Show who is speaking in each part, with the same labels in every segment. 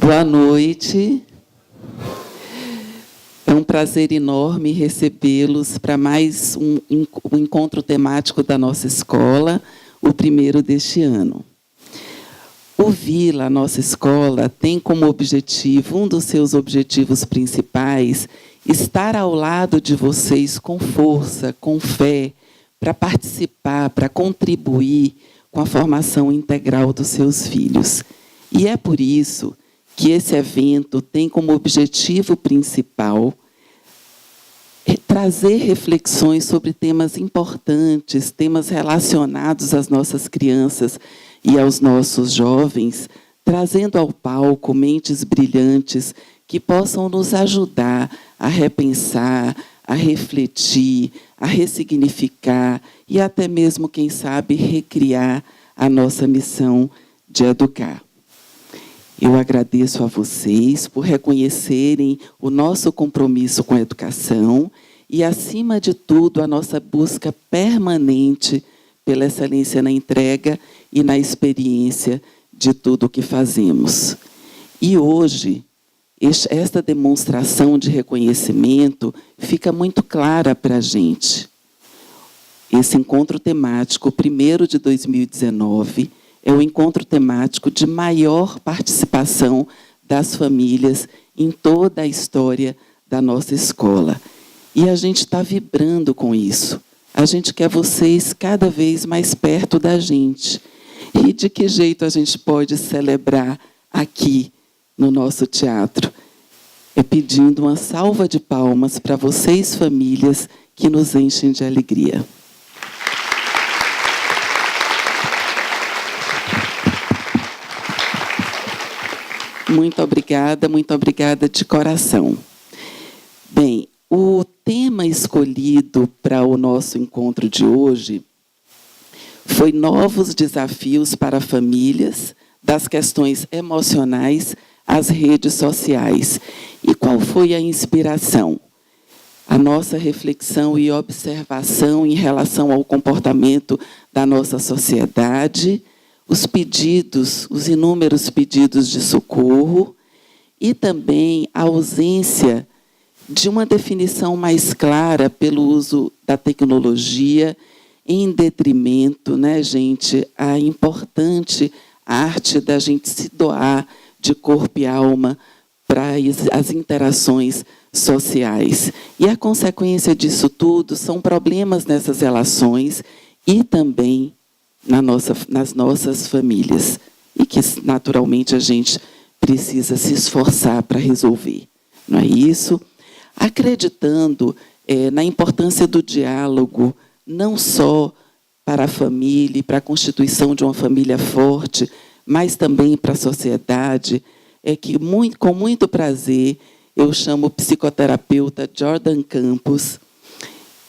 Speaker 1: Boa noite. É um prazer enorme recebê-los para mais um encontro temático da nossa escola, o primeiro deste ano. O VILA, a nossa escola, tem como objetivo, um dos seus objetivos principais, estar ao lado de vocês com força, com fé, para participar, para contribuir com a formação integral dos seus filhos. E é por isso que esse evento tem como objetivo principal trazer reflexões sobre temas importantes, temas relacionados às nossas crianças e aos nossos jovens, trazendo ao palco mentes brilhantes que possam nos ajudar a repensar, a refletir, a ressignificar e até mesmo, quem sabe, recriar a nossa missão de educar. Eu agradeço a vocês por reconhecerem o nosso compromisso com a educação e, acima de tudo, a nossa busca permanente pela excelência na entrega e na experiência de tudo o que fazemos. E hoje, esta demonstração de reconhecimento fica muito clara para a gente. Esse encontro temático, o primeiro de 2019, é o encontro temático de maior participação das famílias em toda a história da nossa escola. E a gente está vibrando com isso. A gente quer vocês cada vez mais perto da gente. E de que jeito a gente pode celebrar aqui, no nosso teatro? É pedindo uma salva de palmas para vocês, famílias, que nos enchem de alegria. Muito obrigada de coração. Bem, o tema escolhido para o nosso encontro de hoje foi novos desafios para famílias, das questões emocionais às redes sociais. E qual foi a inspiração? A nossa reflexão e observação em relação ao comportamento da nossa sociedade, os pedidos, os inúmeros pedidos de socorro e também a ausência de uma definição mais clara pelo uso da tecnologia em detrimento, né, gente, a importante arte da gente se doar de corpo e alma para as interações sociais. E a consequência disso tudo são problemas nessas relações e também nas nossas famílias, e que, naturalmente, a gente precisa se esforçar para resolver. Não é isso? Acreditando na importância do diálogo, não só para a família e para a constituição de uma família forte, mas também para a sociedade, é que, com muito prazer, eu chamo o psicoterapeuta Jordan Campos,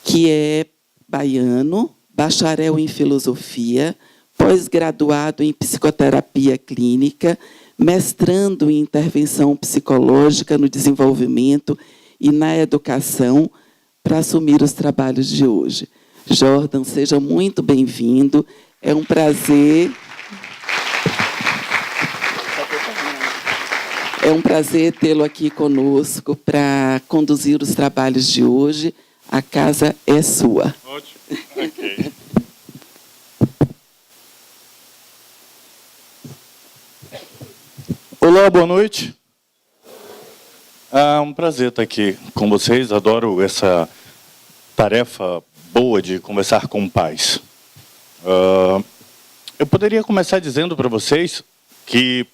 Speaker 1: que é baiano, bacharel em filosofia, pós-graduado em psicoterapia clínica, mestrando em intervenção psicológica no desenvolvimento e na educação, para assumir os trabalhos de hoje. Jordan, seja muito bem-vindo. É um prazer. É um prazer tê-lo aqui conosco para conduzir os trabalhos de hoje. A casa é sua.
Speaker 2: Ótimo. Ok. Olá, boa noite. É um prazer estar aqui com vocês. Adoro essa tarefa boa de conversar com pais. Eu poderia começar dizendo para vocês que,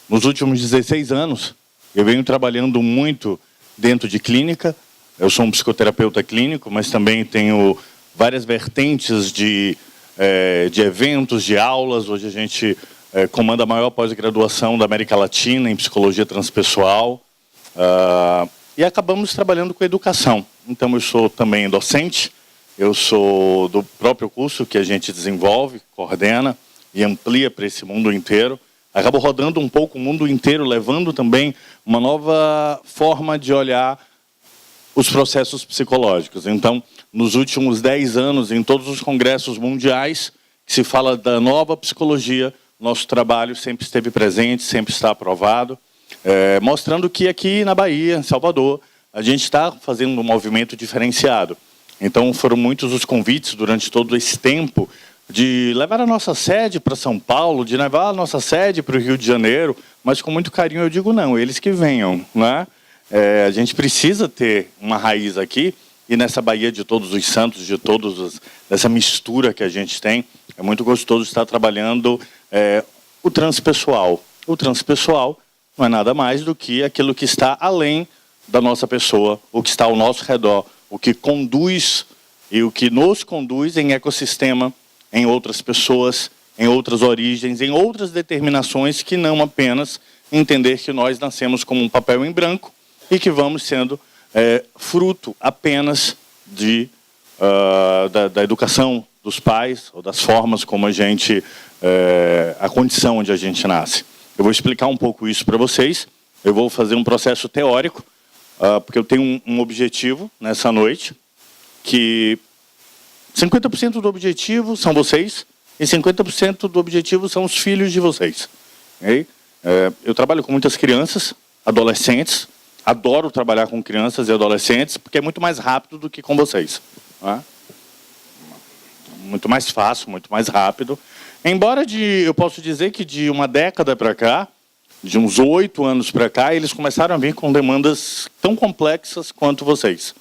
Speaker 2: nos últimos 16 anos, eu venho trabalhando muito dentro de clínica. Eu sou um psicoterapeuta clínico, mas também tenho várias vertentes de eventos, de aulas. Hoje a gente comanda a maior pós-graduação da América Latina em psicologia transpessoal. E acabamos trabalhando com educação. Então, eu sou também docente, eu sou do próprio curso que a gente desenvolve, coordena e amplia para esse mundo inteiro. Acabo rodando um pouco o mundo inteiro, levando também uma nova forma de olhar os processos psicológicos. Então, nos últimos 10 anos, em todos os congressos mundiais que se fala da nova psicologia, nosso trabalho sempre esteve presente, sempre está aprovado. mostrando que aqui na Bahia, em Salvador, a gente está fazendo um movimento diferenciado. Então, foram muitos os convites durante todo esse tempo de levar a nossa sede para São Paulo, de levar a nossa sede para o Rio de Janeiro, mas com muito carinho eu digo não, eles que venham, né? A gente precisa ter uma raiz aqui, e nessa Bahia de Todos os Santos, dessa mistura que a gente tem, é muito gostoso estar trabalhando o transpessoal. O transpessoal não é nada mais do que aquilo que está além da nossa pessoa, o que está ao nosso redor, o que conduz e o que nos conduz em ecossistema, em outras pessoas, em outras origens, em outras determinações, que não apenas entender que nós nascemos como um papel em branco e que vamos sendo fruto apenas da educação dos pais, ou das formas como a condição onde a gente nasce. Eu vou explicar um pouco isso para vocês. Eu vou fazer um processo teórico, porque eu tenho um objetivo nessa noite, que 50% do objetivo são vocês e 50% do objetivo são os filhos de vocês. Okay? Eu trabalho com muitas crianças, adolescentes, adoro trabalhar com crianças e adolescentes, porque é muito mais rápido do que com vocês. Né? Muito mais fácil, muito mais rápido. Embora eu posso dizer que de uma década para cá, de uns 8 anos para cá, eles começaram a vir com demandas tão complexas quanto vocês,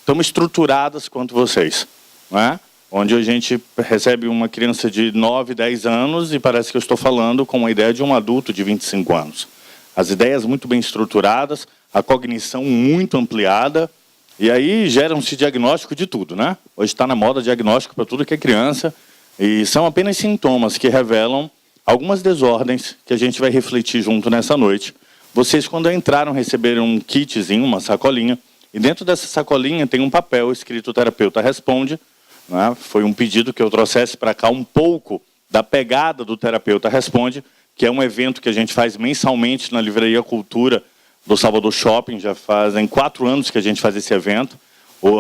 Speaker 2: tão estruturadas quanto vocês. Né? Onde a gente recebe uma criança de 9, 10 anos e parece que eu estou falando com a ideia de um adulto de 25 anos. As ideias muito bem estruturadas, a cognição muito ampliada, e aí geram-se diagnóstico de tudo, né? Hoje está na moda diagnóstico para tudo que é criança, e são apenas sintomas que revelam algumas desordens que a gente vai refletir junto nessa noite. Vocês, quando entraram, receberam um kitzinho, uma sacolinha, e dentro dessa sacolinha tem um papel escrito Terapeuta Responde. Né? Foi um pedido que eu trouxesse para cá um pouco da pegada do Terapeuta Responde, que é um evento que a gente faz mensalmente na Livraria Cultura do Salvador Shopping. Já fazem 4 anos que a gente faz esse evento.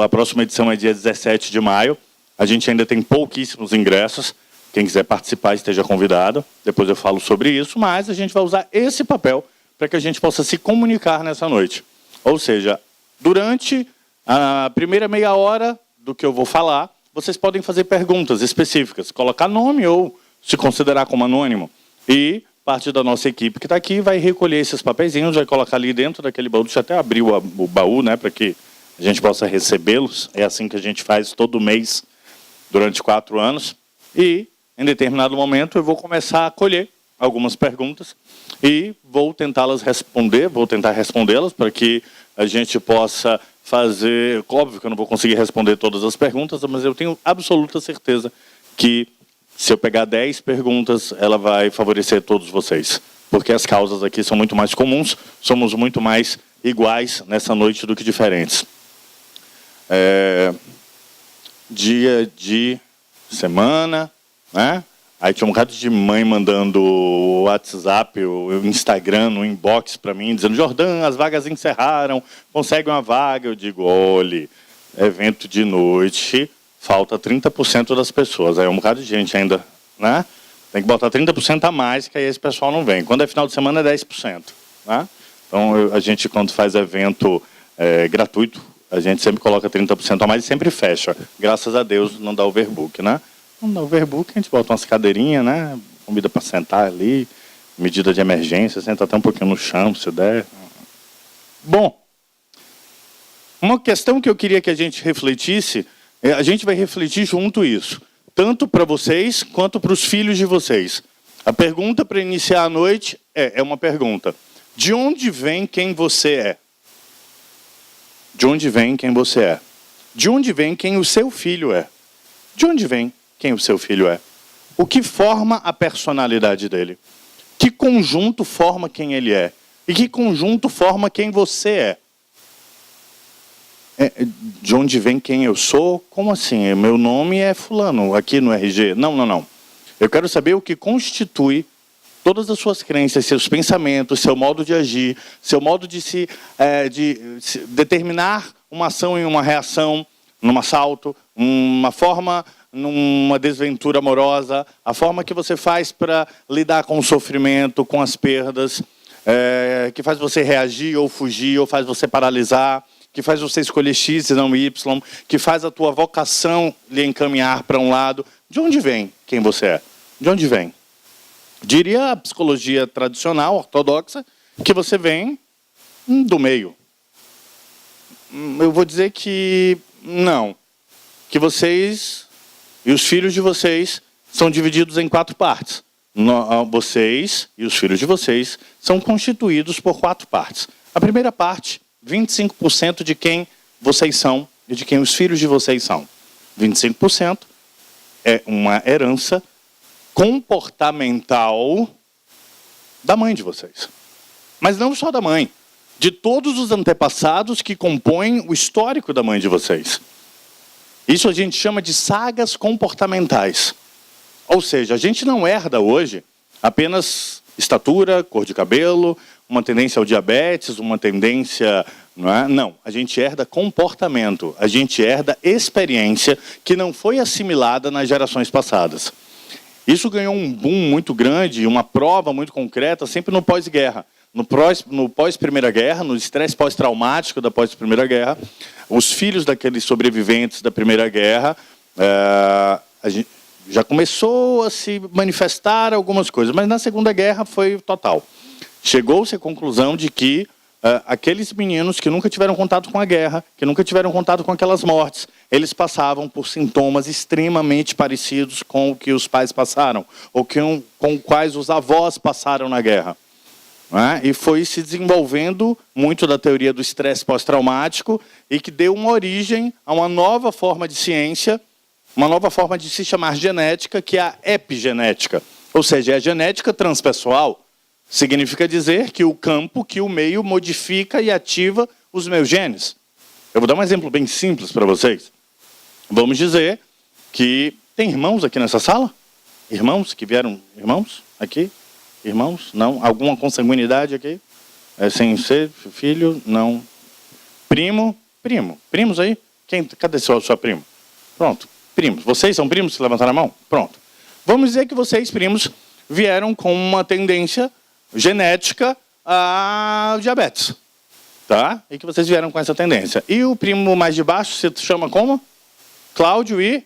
Speaker 2: A próxima edição é dia 17 de maio. A gente ainda tem pouquíssimos ingressos. Quem quiser participar esteja convidado. Depois eu falo sobre isso, mas a gente vai usar esse papel para que a gente possa se comunicar nessa noite. Ou seja, durante a primeira meia hora do que eu vou falar, vocês podem fazer perguntas específicas, colocar nome ou se considerar como anônimo. E parte da nossa equipe que está aqui vai recolher esses papeizinhos, vai colocar ali dentro daquele baú. Deixa eu até abrir o baú, né, para que a gente possa recebê-los. É assim que a gente faz todo mês durante 4 anos. E, em determinado momento, eu vou começar a colher algumas perguntas e vou tentá-las responder, vou tentar respondê-las para que a gente possa fazer... Óbvio que eu não vou conseguir responder todas as perguntas, mas eu tenho absoluta certeza que, se eu pegar 10 perguntas, ela vai favorecer todos vocês. Porque as causas aqui são muito mais comuns, somos muito mais iguais nessa noite do que diferentes. Dia de semana, né? Aí tinha um bocado de mãe mandando o WhatsApp, o Instagram, no inbox para mim, dizendo: Jordão, as vagas encerraram, consegue uma vaga. Eu digo: olhe, evento de noite, falta 30% das pessoas. Aí um bocado de gente ainda, né? Tem que botar 30% a mais, que aí esse pessoal não vem. Quando é final de semana, é 10%. Né? Então, a gente, quando faz evento gratuito, a gente sempre coloca 30% a mais e sempre fecha. Graças a Deus, não dá overbook, né? Não dá overbook, a gente bota umas cadeirinhas, né? Convida para sentar ali, medida de emergência, senta até um pouquinho no chão, se der. Bom, uma questão que eu queria que a gente refletisse, a gente vai refletir junto isso, tanto para vocês quanto para os filhos de vocês. A pergunta para iniciar a noite é uma pergunta: de onde vem quem você é? De onde vem quem você é? De onde vem quem o seu filho é? De onde vem quem o seu filho é? O que forma a personalidade dele? Que conjunto forma quem ele é? E que conjunto forma quem você é? De onde vem quem eu sou? Como assim? Meu nome é fulano, aqui no RG. Não. Eu quero saber o que constitui todas as suas crenças, seus pensamentos, seu modo de agir, seu modo de se determinar uma ação e uma reação, num assalto, uma forma, numa desventura amorosa, a forma que você faz para lidar com o sofrimento, com as perdas. que faz você reagir ou fugir, ou faz você paralisar, que faz você escolher X e não Y, que faz a tua vocação lhe encaminhar para um lado. De onde vem quem você é? De onde vem? Diria a psicologia tradicional, ortodoxa, que você vem do meio. Eu vou dizer que não. Que vocês e os filhos de vocês são divididos em 4 partes. Vocês e os filhos de vocês são constituídos por 4 partes. A primeira parte, 25% de quem vocês são e de quem os filhos de vocês são. 25% é uma herança comportamental da mãe de vocês. Mas não só da mãe, de todos os antepassados que compõem o histórico da mãe de vocês. Isso a gente chama de sagas comportamentais. Ou seja, a gente não herda hoje apenas estatura, cor de cabelo, uma tendência ao diabetes, uma tendência... Não, a gente herda comportamento, a gente herda experiência que não foi assimilada nas gerações passadas. Isso ganhou um boom muito grande, uma prova muito concreta, sempre no pós-guerra. No pós-Primeira Guerra, no estresse pós-traumático da pós-Primeira Guerra, os filhos daqueles sobreviventes da Primeira Guerra, já começou a se manifestar algumas coisas, mas na Segunda Guerra foi total. Chegou-se à conclusão de que aqueles meninos que nunca tiveram contato com a guerra, que nunca tiveram contato com aquelas mortes, eles passavam por sintomas extremamente parecidos com o que os pais passaram, ou com quais os avós passaram na guerra. E foi se desenvolvendo muito da teoria do estresse pós-traumático e que deu uma origem a uma nova forma de ciência, uma nova forma de se chamar genética, que é a epigenética. Ou seja, é a genética transpessoal. Significa dizer que o campo, que o meio modifica e ativa os meus genes. Eu vou dar um exemplo bem simples para vocês. Vamos dizer que tem irmãos aqui nessa sala? Irmãos que vieram... Irmãos aqui? Irmãos? Não? Alguma consanguinidade aqui? Sem ser filho? Não. Primo? Primo. Primos aí? Cadê sua prima? Pronto. Primos. Vocês são primos que levantaram a mão? Pronto. Vamos dizer que vocês, primos, vieram com uma tendência genética a diabetes. Tá? E que vocês vieram com essa tendência. E o primo mais de baixo se chama como? Cláudio e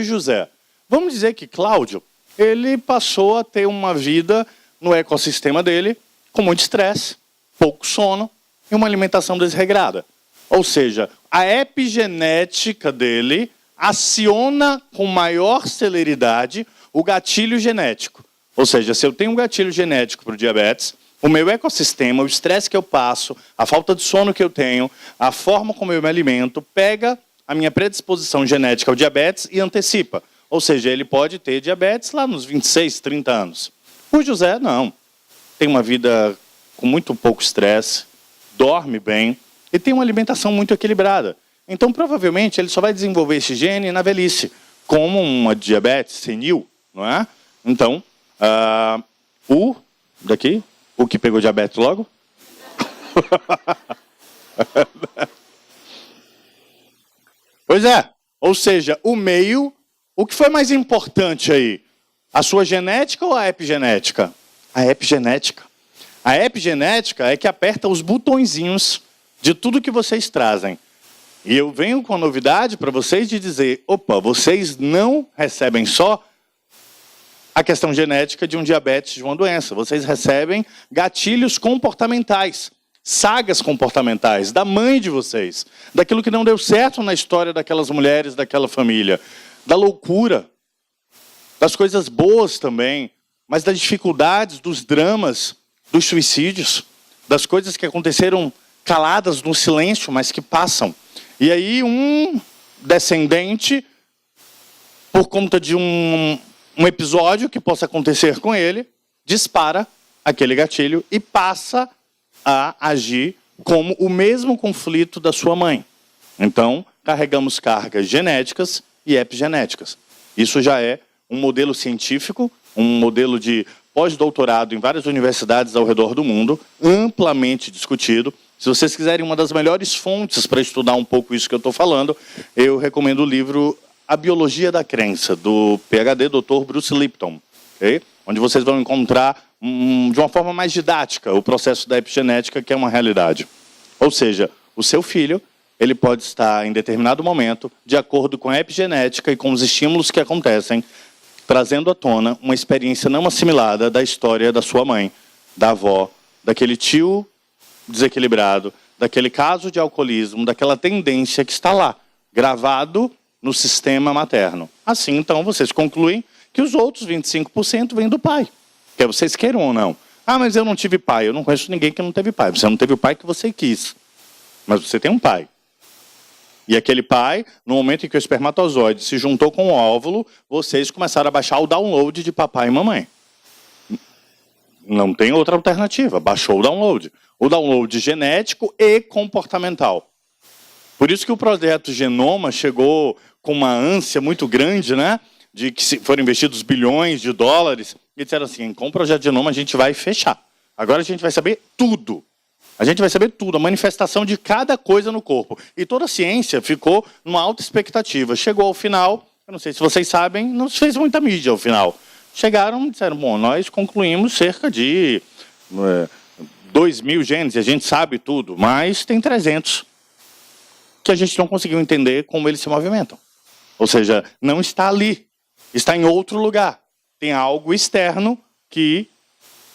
Speaker 2: José. Vamos dizer que Cláudio, ele passou a ter uma vida no ecossistema dele com muito estresse, pouco sono e uma alimentação desregrada. Ou seja, a epigenética dele aciona com maior celeridade o gatilho genético. Ou seja, se eu tenho um gatilho genético para o diabetes, o meu ecossistema, o estresse que eu passo, a falta de sono que eu tenho, a forma como eu me alimento, pega a minha predisposição genética ao diabetes e antecipa. Ou seja, ele pode ter diabetes lá nos 26, 30 anos. O José, não. Tem uma vida com muito pouco estresse, dorme bem e tem uma alimentação muito equilibrada. Então, provavelmente, ele só vai desenvolver esse gene na velhice, como uma diabetes senil, não é? Então, o que pegou diabetes logo? Pois é, ou seja, o meio, o que foi mais importante aí? A sua genética ou a epigenética? A epigenética. A epigenética é que aperta os botõezinhos de tudo que vocês trazem. E eu venho com a novidade para vocês de dizer, opa, vocês não recebem só a questão genética de um diabetes, de uma doença. Vocês recebem gatilhos comportamentais, sagas comportamentais da mãe de vocês, daquilo que não deu certo na história daquelas mulheres, daquela família, da loucura, das coisas boas também, mas das dificuldades, dos dramas, dos suicídios, das coisas que aconteceram caladas no silêncio, mas que passam. E aí um descendente, por conta de um episódio que possa acontecer com ele, dispara aquele gatilho e passa a agir como o mesmo conflito da sua mãe. Então, carregamos cargas genéticas e epigenéticas. Isso já é um modelo científico, um modelo de pós-doutorado em várias universidades ao redor do mundo, amplamente discutido. Se vocês quiserem uma das melhores fontes para estudar um pouco isso que eu estou falando, eu recomendo o livro A Biologia da Crença, do PhD Dr. Bruce Lipton, okay? Onde vocês vão encontrar de uma forma mais didática o processo da epigenética, que é uma realidade. Ou seja, o seu filho, ele pode estar em determinado momento, de acordo com a epigenética e com os estímulos que acontecem, trazendo à tona uma experiência não assimilada da história da sua mãe, da avó, daquele tio desequilibrado, daquele caso de alcoolismo, daquela tendência que está lá, gravado no sistema materno. Assim, então, vocês concluem que os outros 25% vêm do pai, quer vocês queiram ou não. Ah, mas eu não tive pai. Eu não conheço ninguém que não teve pai. Você não teve o pai que você quis, mas você tem um pai. E aquele pai, no momento em que o espermatozoide se juntou com o óvulo, vocês começaram a baixar o download de papai e mamãe. Não tem outra alternativa. Baixou o download. O download genético e comportamental. Por isso que o projeto Genoma chegou com uma ânsia muito grande, né? De que foram investidos bilhões de dólares. E disseram assim, com o projeto Genoma a gente vai fechar. Agora a gente vai saber tudo. A gente vai saber tudo, a manifestação de cada coisa no corpo. E toda a ciência ficou numa alta expectativa. Chegou ao final, eu não sei se vocês sabem, não se fez muita mídia ao final. Chegaram e disseram, bom, nós concluímos cerca de 2.000 genes, e a gente sabe tudo, mas tem 300 que a gente não conseguiu entender como eles se movimentam. Ou seja, não está ali, está em outro lugar. Tem algo externo que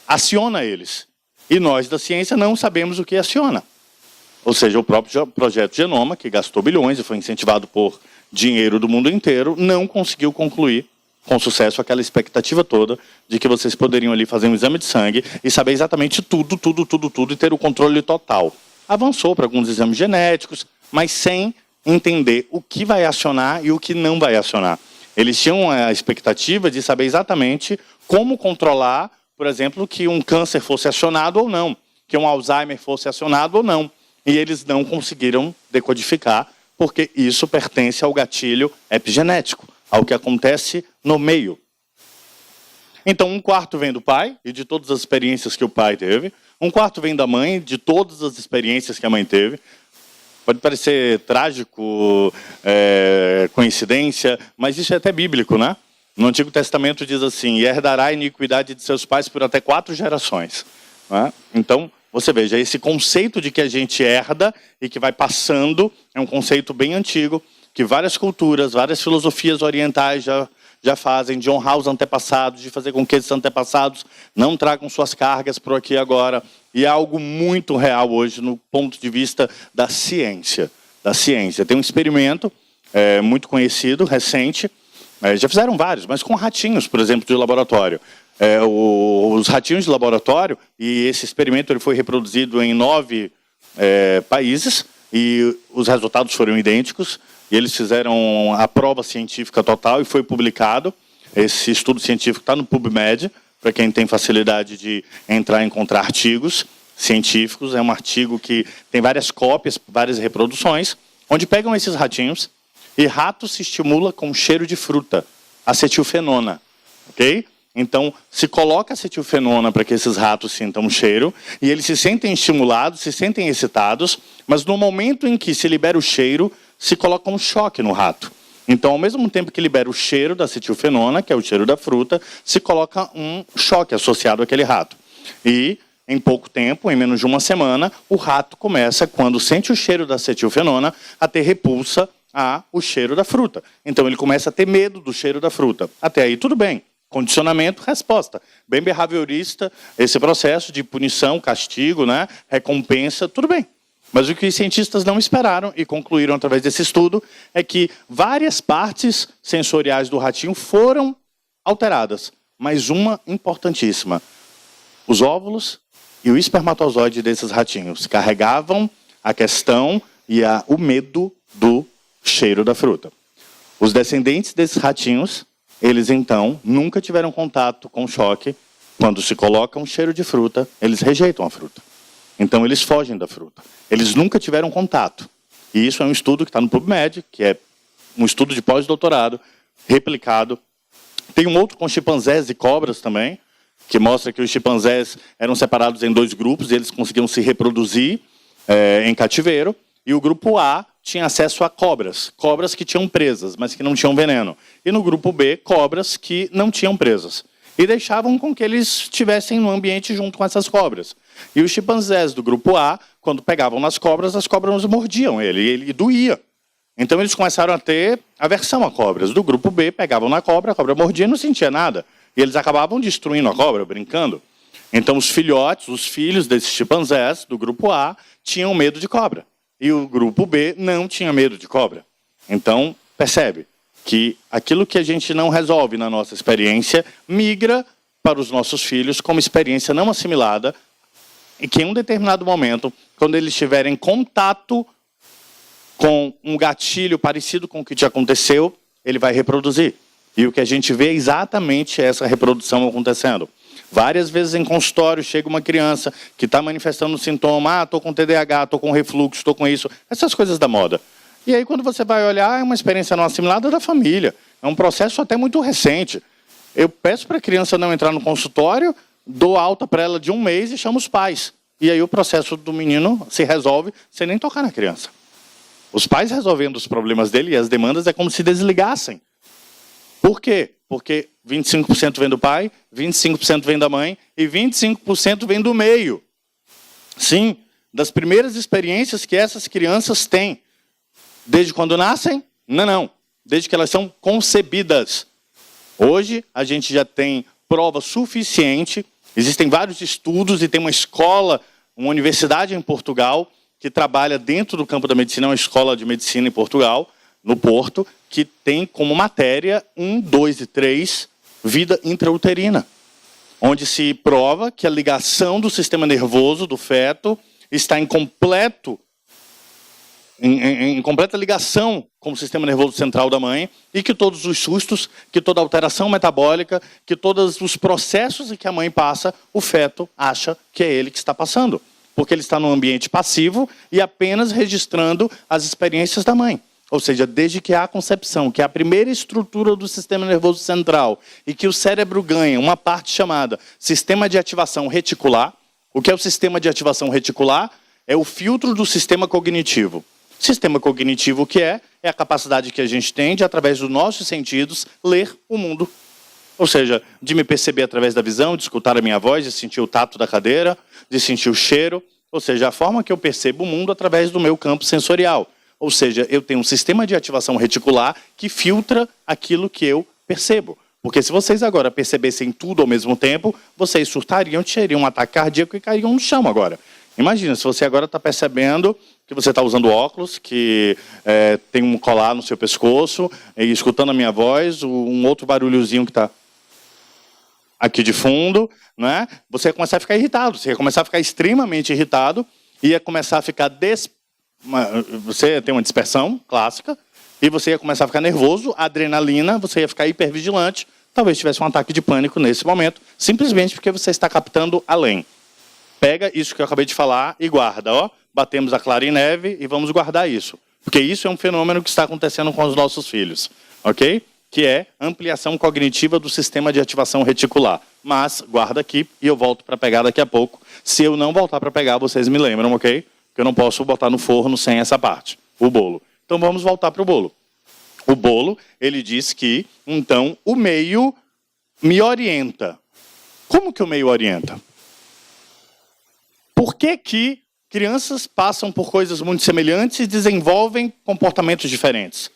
Speaker 2: aciona eles. E nós da ciência não sabemos o que aciona. Ou seja, o próprio projeto Genoma, que gastou bilhões e foi incentivado por dinheiro do mundo inteiro, não conseguiu concluir com sucesso aquela expectativa toda de que vocês poderiam ali fazer um exame de sangue e saber exatamente tudo e ter o controle total. Avançou para alguns exames genéticos, mas sem entender o que vai acionar e o que não vai acionar. Eles tinham a expectativa de saber exatamente como controlar, por exemplo, que um câncer fosse acionado ou não, que um Alzheimer fosse acionado ou não. E eles não conseguiram decodificar, porque isso pertence ao gatilho epigenético, ao que acontece no meio. Então, 1/4 vem do pai, e de todas as experiências que o pai teve. 1/4 vem da mãe, de todas as experiências que a mãe teve. Pode parecer trágico, coincidência, mas isso é até bíblico, né? No Antigo Testamento diz assim, e herdará a iniquidade de seus pais por até 4 gerações. Né? Então, você veja, esse conceito de que a gente herda e que vai passando é um conceito bem antigo, que várias culturas, várias filosofias orientais já fazem, de honrar os antepassados, de fazer com que esses antepassados não tragam suas cargas por aqui e agora. E é algo muito real hoje no ponto de vista da ciência. Tem um experimento muito conhecido, recente, já fizeram vários, mas com ratinhos, por exemplo, de laboratório. Os ratinhos de laboratório, e esse experimento ele foi reproduzido em 9 países, e os resultados foram idênticos, e eles fizeram a prova científica total e foi publicado. Esse estudo científico está no PubMed, para quem tem facilidade de entrar e encontrar artigos científicos. É um artigo que tem várias cópias, várias reproduções, onde pegam esses ratinhos e rato se estimula com cheiro de fruta, acetilfenona, ok? Então, se coloca acetilfenona para que esses ratos sintam o cheiro, e eles se sentem estimulados, se sentem excitados, mas no momento em que se libera o cheiro, se coloca um choque no rato. Então, ao mesmo tempo que libera o cheiro da acetilfenona, que é o cheiro da fruta, se coloca um choque associado àquele rato. E, em pouco tempo, em menos de uma semana, o rato começa, quando sente o cheiro da acetilfenona, a ter repulsa ao cheiro da fruta. Então, ele começa a ter medo do cheiro da fruta. Até aí, tudo bem. Condicionamento, resposta. Bem behaviorista, esse processo de punição, castigo, né, recompensa, tudo bem. Mas o que os cientistas não esperaram e concluíram através desse estudo é que várias partes sensoriais do ratinho foram alteradas, mas uma importantíssima. Os óvulos e o espermatozoide desses ratinhos carregavam a questão e o medo do cheiro da fruta. Os descendentes desses ratinhos, eles então nunca tiveram contato com choque. Quando se coloca um cheiro de fruta, eles rejeitam a fruta. Então eles fogem da fruta. Eles nunca tiveram contato. E isso é um estudo que está no PubMed, que é um estudo de pós-doutorado, replicado. Tem um outro com chimpanzés e cobras também, que mostra que os chimpanzés eram separados em 2 grupos e eles conseguiam se reproduzir em cativeiro. E o grupo A tinha acesso a cobras que tinham presas, mas que não tinham veneno. E no grupo B, cobras que não tinham presas. e deixavam com que eles estivessem no ambiente junto com essas cobras. E os chimpanzés do grupo A, quando pegavam nas cobras, as cobras mordiam ele, e ele doía. Então eles começaram a ter aversão a cobras. Do grupo B, pegavam na cobra, a cobra mordia e não sentia nada. E eles acabavam destruindo a cobra, brincando. Então os filhotes, os filhos desses chimpanzés do grupo A, tinham medo de cobra. E o grupo B não tinha medo de cobra. Então, percebe que aquilo que a gente não resolve na nossa experiência migra para os nossos filhos como experiência não assimilada e que em um determinado momento, quando eles tiverem contato com um gatilho parecido com o que te aconteceu, ele vai reproduzir. E o que a gente vê é exatamente essa reprodução acontecendo. Várias vezes em consultório chega uma criança que está manifestando um sintoma, estou com TDAH, estou com refluxo, estou com isso, essas coisas da moda. E aí quando você vai olhar, é uma experiência não assimilada da família. É um processo até muito recente. Eu peço para a criança não entrar no consultório, dou alta para ela de 1 mês e chamo os pais. E aí o processo do menino se resolve sem nem tocar na criança. Os pais resolvendo os problemas dele e as demandas é como se desligassem. Por quê? Porque 25% vem do pai, 25% vem da mãe e 25% vem do meio. Sim, das primeiras experiências que essas crianças têm. Desde quando nascem? Não. Desde que elas são concebidas. Hoje, a gente já tem prova suficiente. Existem vários estudos e tem uma escola, uma universidade em Portugal, que trabalha dentro do campo da medicina, uma escola de medicina em Portugal, no Porto, que tem como matéria 1, 2 e 3, vida intrauterina. Onde se prova que a ligação do sistema nervoso do feto está em completa ligação com o sistema nervoso central da mãe e que todos os sustos, que toda alteração metabólica, que todos os processos que a mãe passa, o feto acha que é ele que está passando. Porque ele está num ambiente passivo e apenas registrando as experiências da mãe. Ou seja, desde que há a concepção, que é a primeira estrutura do sistema nervoso central e que o cérebro ganha uma parte chamada sistema de ativação reticular. O que é o sistema de ativação reticular? É o filtro do sistema cognitivo. Sistema cognitivo, o que é? É a capacidade que a gente tem de, através dos nossos sentidos, ler o mundo. Ou seja, de me perceber através da visão, de escutar a minha voz, de sentir o tato da cadeira, de sentir o cheiro. Ou seja, a forma que eu percebo o mundo através do meu campo sensorial. Ou seja, eu tenho um sistema de ativação reticular que filtra aquilo que eu percebo. Porque se vocês agora percebessem tudo ao mesmo tempo, vocês surtariam, teriam um ataque cardíaco e cairiam no chão agora. Imagina, se você agora está percebendo que você está usando óculos, que tem um colar no seu pescoço, e escutando a minha voz, um outro barulhozinho que está aqui de fundo, né? Você ia começar a ficar irritado, você ia começar a ficar extremamente irritado, ia começar a ficar você tem uma dispersão clássica, e você ia começar a ficar nervoso, adrenalina, você ia ficar hipervigilante, talvez tivesse um ataque de pânico nesse momento, simplesmente porque você está captando além. Pega isso que eu acabei de falar e guarda, ó. Batemos a clara em neve e vamos guardar isso. Porque isso é um fenômeno que está acontecendo com os nossos filhos, ok? Que é ampliação cognitiva do sistema de ativação reticular. Mas guarda aqui e eu volto para pegar daqui a pouco. Se eu não voltar para pegar, vocês me lembram, ok? Que eu não posso botar no forno sem essa parte, o bolo. Então vamos voltar para o bolo. O bolo, ele diz que, então, o meio me orienta. Como que o meio orienta? Por que crianças passam por coisas muito semelhantes e desenvolvem comportamentos diferentes?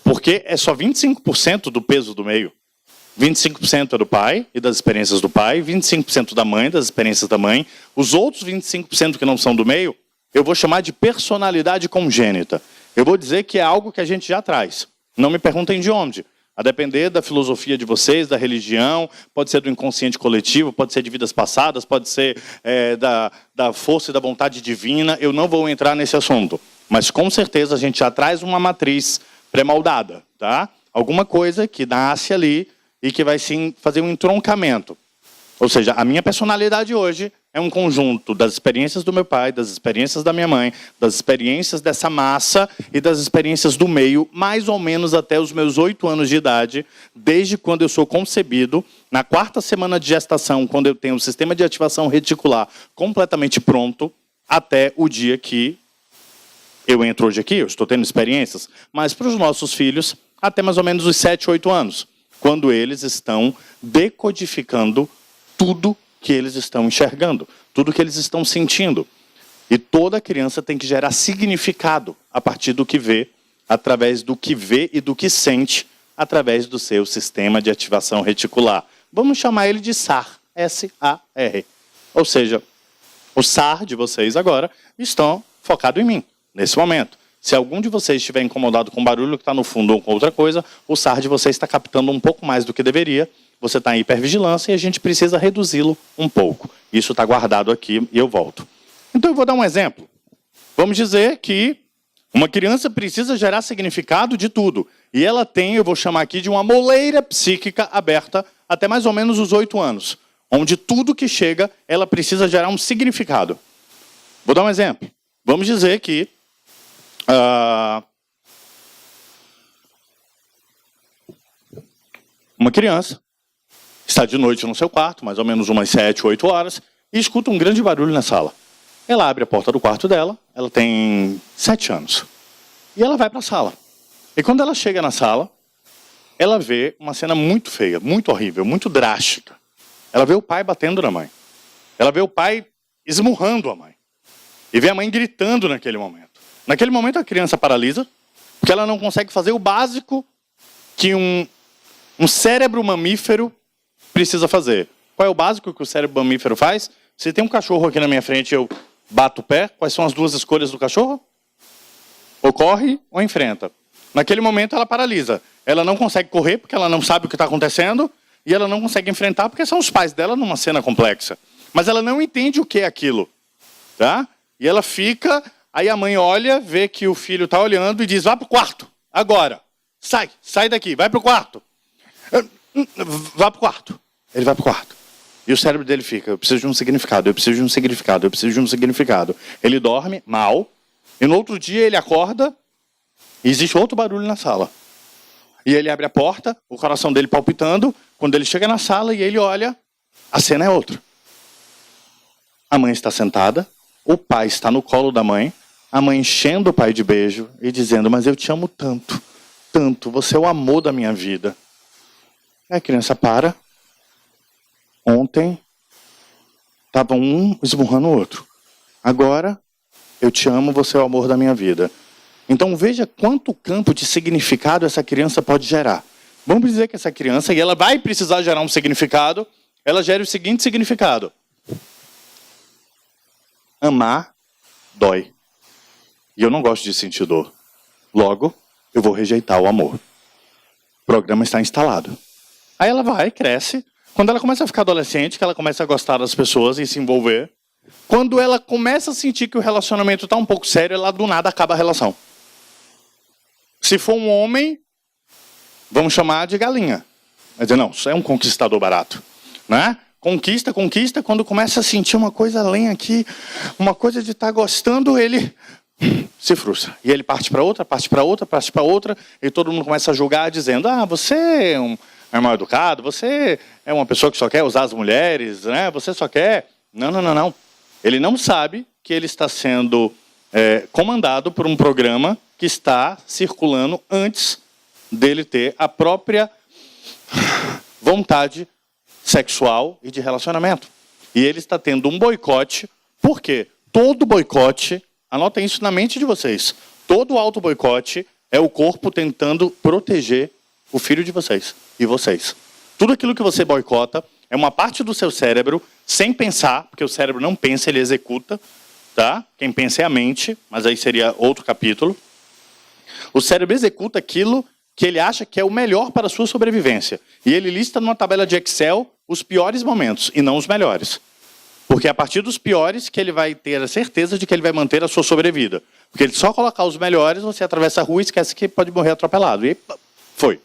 Speaker 2: Porque é só 25% do peso do meio. 25% é do pai e das experiências do pai, 25% da mãe, das experiências da mãe. Os outros 25% que não são do meio, eu vou chamar de personalidade congênita. Eu vou dizer que é algo que a gente já traz. Não me perguntem de onde. A depender da filosofia de vocês, da religião, pode ser do inconsciente coletivo, pode ser de vidas passadas, pode ser da força e da vontade divina. Eu não vou entrar nesse assunto. Mas com certeza a gente já traz uma matriz pré-moldada, tá? Alguma coisa que nasce ali e que vai sim fazer um entroncamento. Ou seja, a minha personalidade hoje é um conjunto das experiências do meu pai, das experiências da minha mãe, das experiências dessa massa e das experiências do meio, mais ou menos até os meus 8 anos de idade, desde quando eu sou concebido, na 4ª semana de gestação, quando eu tenho o sistema de ativação reticular completamente pronto, até o dia que eu entro hoje aqui, eu estou tendo experiências, mas para os nossos filhos, até mais ou menos os 7, 8 anos. quando eles estão decodificando tudo que eles estão enxergando, tudo que eles estão sentindo. E toda criança tem que gerar significado a partir do que vê, através do que vê e do que sente, através do seu sistema de ativação reticular. Vamos chamar ele de SAR, S-A-R. Ou seja, o SAR de vocês agora estão focado em mim, nesse momento. Se algum de vocês estiver incomodado com o barulho que está no fundo ou com outra coisa, o SAR de vocês está captando um pouco mais do que deveria, você está em hipervigilância e a gente precisa reduzi-lo um pouco. Isso está guardado aqui e eu volto. Então eu vou dar um exemplo. Vamos dizer que uma criança precisa gerar significado de tudo. E ela tem, eu vou chamar aqui de uma moleira psíquica aberta até mais ou menos os 8 anos. Onde tudo que chega, ela precisa gerar um significado. Vou dar um exemplo. Vamos dizer que uma criança está de noite no seu quarto, mais ou menos umas 7, 8 horas, e escuta um grande barulho na sala. Ela abre a porta do quarto dela, ela tem 7 anos. E ela vai para a sala. E quando ela chega na sala, ela vê uma cena muito feia, muito horrível, muito drástica. Ela vê o pai batendo na mãe. Ela vê o pai esmurrando a mãe. E vê a mãe gritando naquele momento. Naquele momento a criança paralisa, porque ela não consegue fazer o básico que um cérebro mamífero precisa fazer. Qual é o básico que o cérebro mamífero faz? Se tem um cachorro aqui na minha frente e eu bato o pé, quais são as duas escolhas do cachorro? Ou corre ou enfrenta. Naquele momento ela paralisa. Ela não consegue correr porque ela não sabe o que está acontecendo e ela não consegue enfrentar porque são os pais dela numa cena complexa. Mas ela não entende o que é aquilo. Tá? E ela fica... Aí a mãe olha, vê que o filho está olhando e diz, vá para o quarto, agora. Sai daqui, vai para o quarto. Vá para o quarto. Ele vai para o quarto. E o cérebro dele fica, eu preciso de um significado, eu preciso de um significado, eu preciso de um significado. Ele dorme mal, e no outro dia ele acorda, e existe outro barulho na sala. E ele abre a porta, o coração dele palpitando, quando ele chega na sala e ele olha, a cena é outra. A mãe está sentada, o pai está no colo da mãe, a mãe enchendo o pai de beijo e dizendo, mas eu te amo tanto, tanto, você é o amor da minha vida. Aí a criança para. Ontem, estava um esmurrando o outro. Agora, eu te amo, você é o amor da minha vida. Então veja quanto campo de significado essa criança pode gerar. Vamos dizer que essa criança, e ela vai precisar gerar um significado, ela gera o seguinte significado. Amar dói. E eu não gosto de sentir dor. Logo, eu vou rejeitar o amor. O programa está instalado. Aí ela vai, cresce. Quando ela começa a ficar adolescente, que ela começa a gostar das pessoas e se envolver. Quando ela começa a sentir que o relacionamento está um pouco sério, ela do nada acaba a relação. Se for um homem, vamos chamar de galinha. Vai dizer, não, isso é um conquistador barato. Né? Conquista, quando começa a sentir uma coisa além aqui, uma coisa de estar gostando, ele se frustra. E ele parte para outra, e todo mundo começa a julgar, dizendo, você é mal educado, você é uma pessoa que só quer usar as mulheres, né? Você só quer... Não. Ele não sabe que ele está sendo comandado por um programa que está circulando antes dele ter a própria vontade sexual e de relacionamento. E ele está tendo um boicote. Por quê? Todo boicote, anotem isso na mente de vocês, todo auto-boicote é o corpo tentando proteger o filho de vocês e vocês. Tudo aquilo que você boicota é uma parte do seu cérebro sem pensar, porque o cérebro não pensa, ele executa. Tá? Quem pensa é a mente, mas aí seria outro capítulo. O cérebro executa aquilo que ele acha que é o melhor para a sua sobrevivência. E ele lista numa tabela de Excel os piores momentos e não os melhores. Porque é a partir dos piores que ele vai ter a certeza de que ele vai manter a sua sobrevida. Porque ele só colocar os melhores, você atravessa a rua e esquece que pode morrer atropelado. E foi.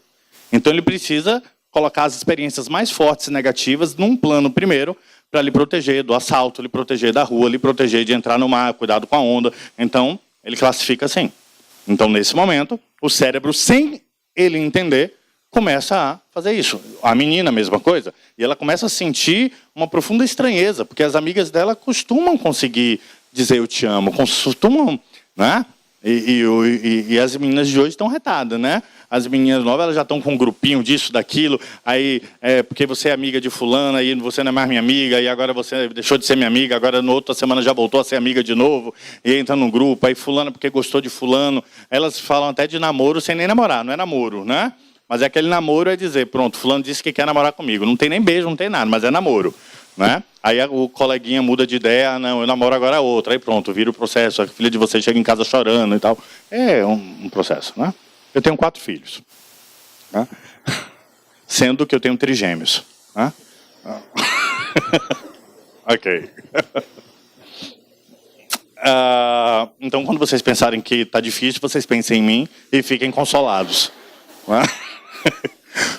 Speaker 2: Então ele precisa colocar as experiências mais fortes e negativas num plano primeiro, para lhe proteger do assalto, lhe proteger da rua, lhe proteger de entrar no mar, cuidado com a onda. Então, ele classifica assim. Então, nesse momento, o cérebro, sem ele entender, começa a fazer isso. A menina, a mesma coisa. E ela começa a sentir uma profunda estranheza, porque as amigas dela costumam conseguir dizer eu te amo, costumam, né? E as meninas de hoje estão retadas, né? As meninas novas, elas já estão com um grupinho disso, daquilo, aí, porque você é amiga de fulana, aí você não é mais minha amiga, e agora você deixou de ser minha amiga, agora na outra semana já voltou a ser amiga de novo, e entra num grupo, aí fulana porque gostou de fulano. Elas falam até de namoro sem nem namorar, não é namoro, né? Mas é aquele namoro, é dizer, pronto, fulano disse que quer namorar comigo. Não tem nem beijo, não tem nada, mas é namoro, né? Aí o coleguinha muda de ideia, não, eu namoro agora a outra. Aí pronto, vira o processo, a filha de vocês chega em casa chorando e tal. É um processo, né? Eu tenho 4 filhos, né? Sendo que eu tenho trigêmeos, né? Ok. Então, quando vocês pensarem que está difícil, vocês pensem em mim e fiquem consolados, né?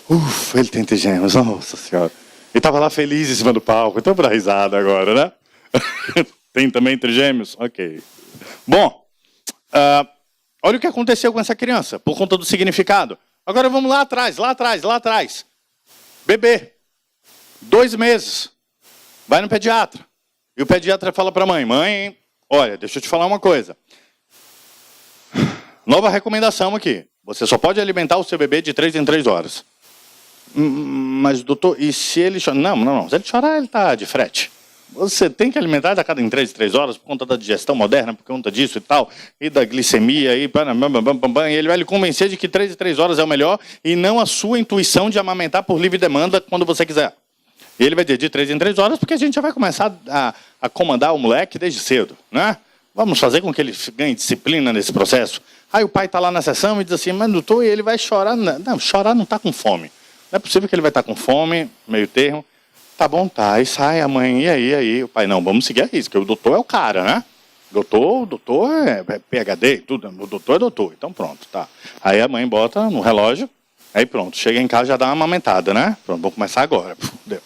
Speaker 2: Ufa, ele tem trigêmeos, nossa senhora. Ele estava lá feliz em cima do palco, então para dar risada agora, né? Tem também trigêmeos? Ok. Bom, olha o que aconteceu com essa criança, por conta do significado. Agora vamos lá atrás. Bebê, 2 meses, vai no pediatra. E o pediatra fala para a mãe, olha, deixa eu te falar uma coisa. Nova recomendação aqui. Você só pode alimentar o seu bebê de 3 em 3 horas. Mas, doutor, e se ele chorar? Não. Se ele chorar, ele está de frete. Você tem que alimentar a cada 3 horas por conta da digestão moderna, por conta disso e tal, e da glicemia, e ele vai lhe convencer de que 3 em 3 horas é o melhor, e não a sua intuição de amamentar por livre demanda quando você quiser. E ele vai dizer de 3 em 3 horas, porque a gente já vai começar a comandar o moleque desde cedo, né? Vamos fazer com que ele ganhe disciplina nesse processo. Aí o pai está lá na sessão e diz assim, mas doutor, ele vai chorar. Não, chorar não está com fome. Não é possível que ele vai estar com fome, meio termo. Tá bom, tá. Aí sai a mãe, e aí? O pai, não, vamos seguir a risca, porque o doutor é o cara, né? Doutor é PhD, tudo. O doutor é doutor. Então pronto, tá. Aí a mãe bota no relógio, aí pronto. Chega em casa, já dá uma amamentada, né? Pronto, vamos começar agora. Deu.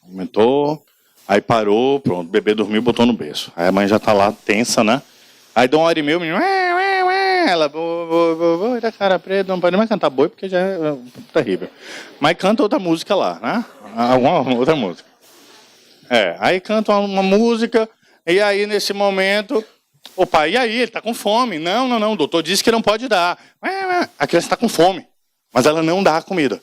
Speaker 2: Aumentou, aí parou, pronto. O bebê dormiu, botou no berço. Aí a mãe já tá lá, tensa, né? Aí dá 1h30, o menino... Ela, boi da cara preta, não pode mais cantar boi, porque já é terrível. Mas canta outra música lá, né? Alguma outra música. Aí canta uma música, e aí nesse momento, o pai, e aí, ele está com fome. Não, o doutor disse que não pode dar. A criança está com fome, mas ela não dá a comida.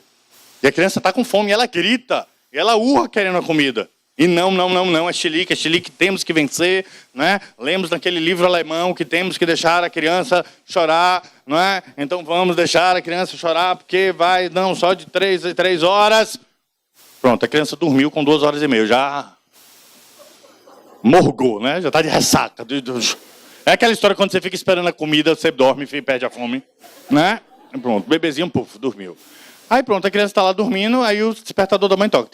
Speaker 2: E a criança está com fome, e ela grita, e ela urra querendo a comida. E não, é chilique, temos que vencer, né? Lemos naquele livro alemão que temos que deixar a criança chorar, não é? Então vamos deixar a criança chorar, porque vai, não, só de 3 em 3 horas. Pronto, a criança dormiu com 2h30, já morgou, né? Já está de ressaca. É aquela história quando você fica esperando a comida, você dorme e perde a fome, né? Pronto, bebezinho, dormiu. Aí pronto, a criança está lá dormindo, aí o despertador da mãe toca.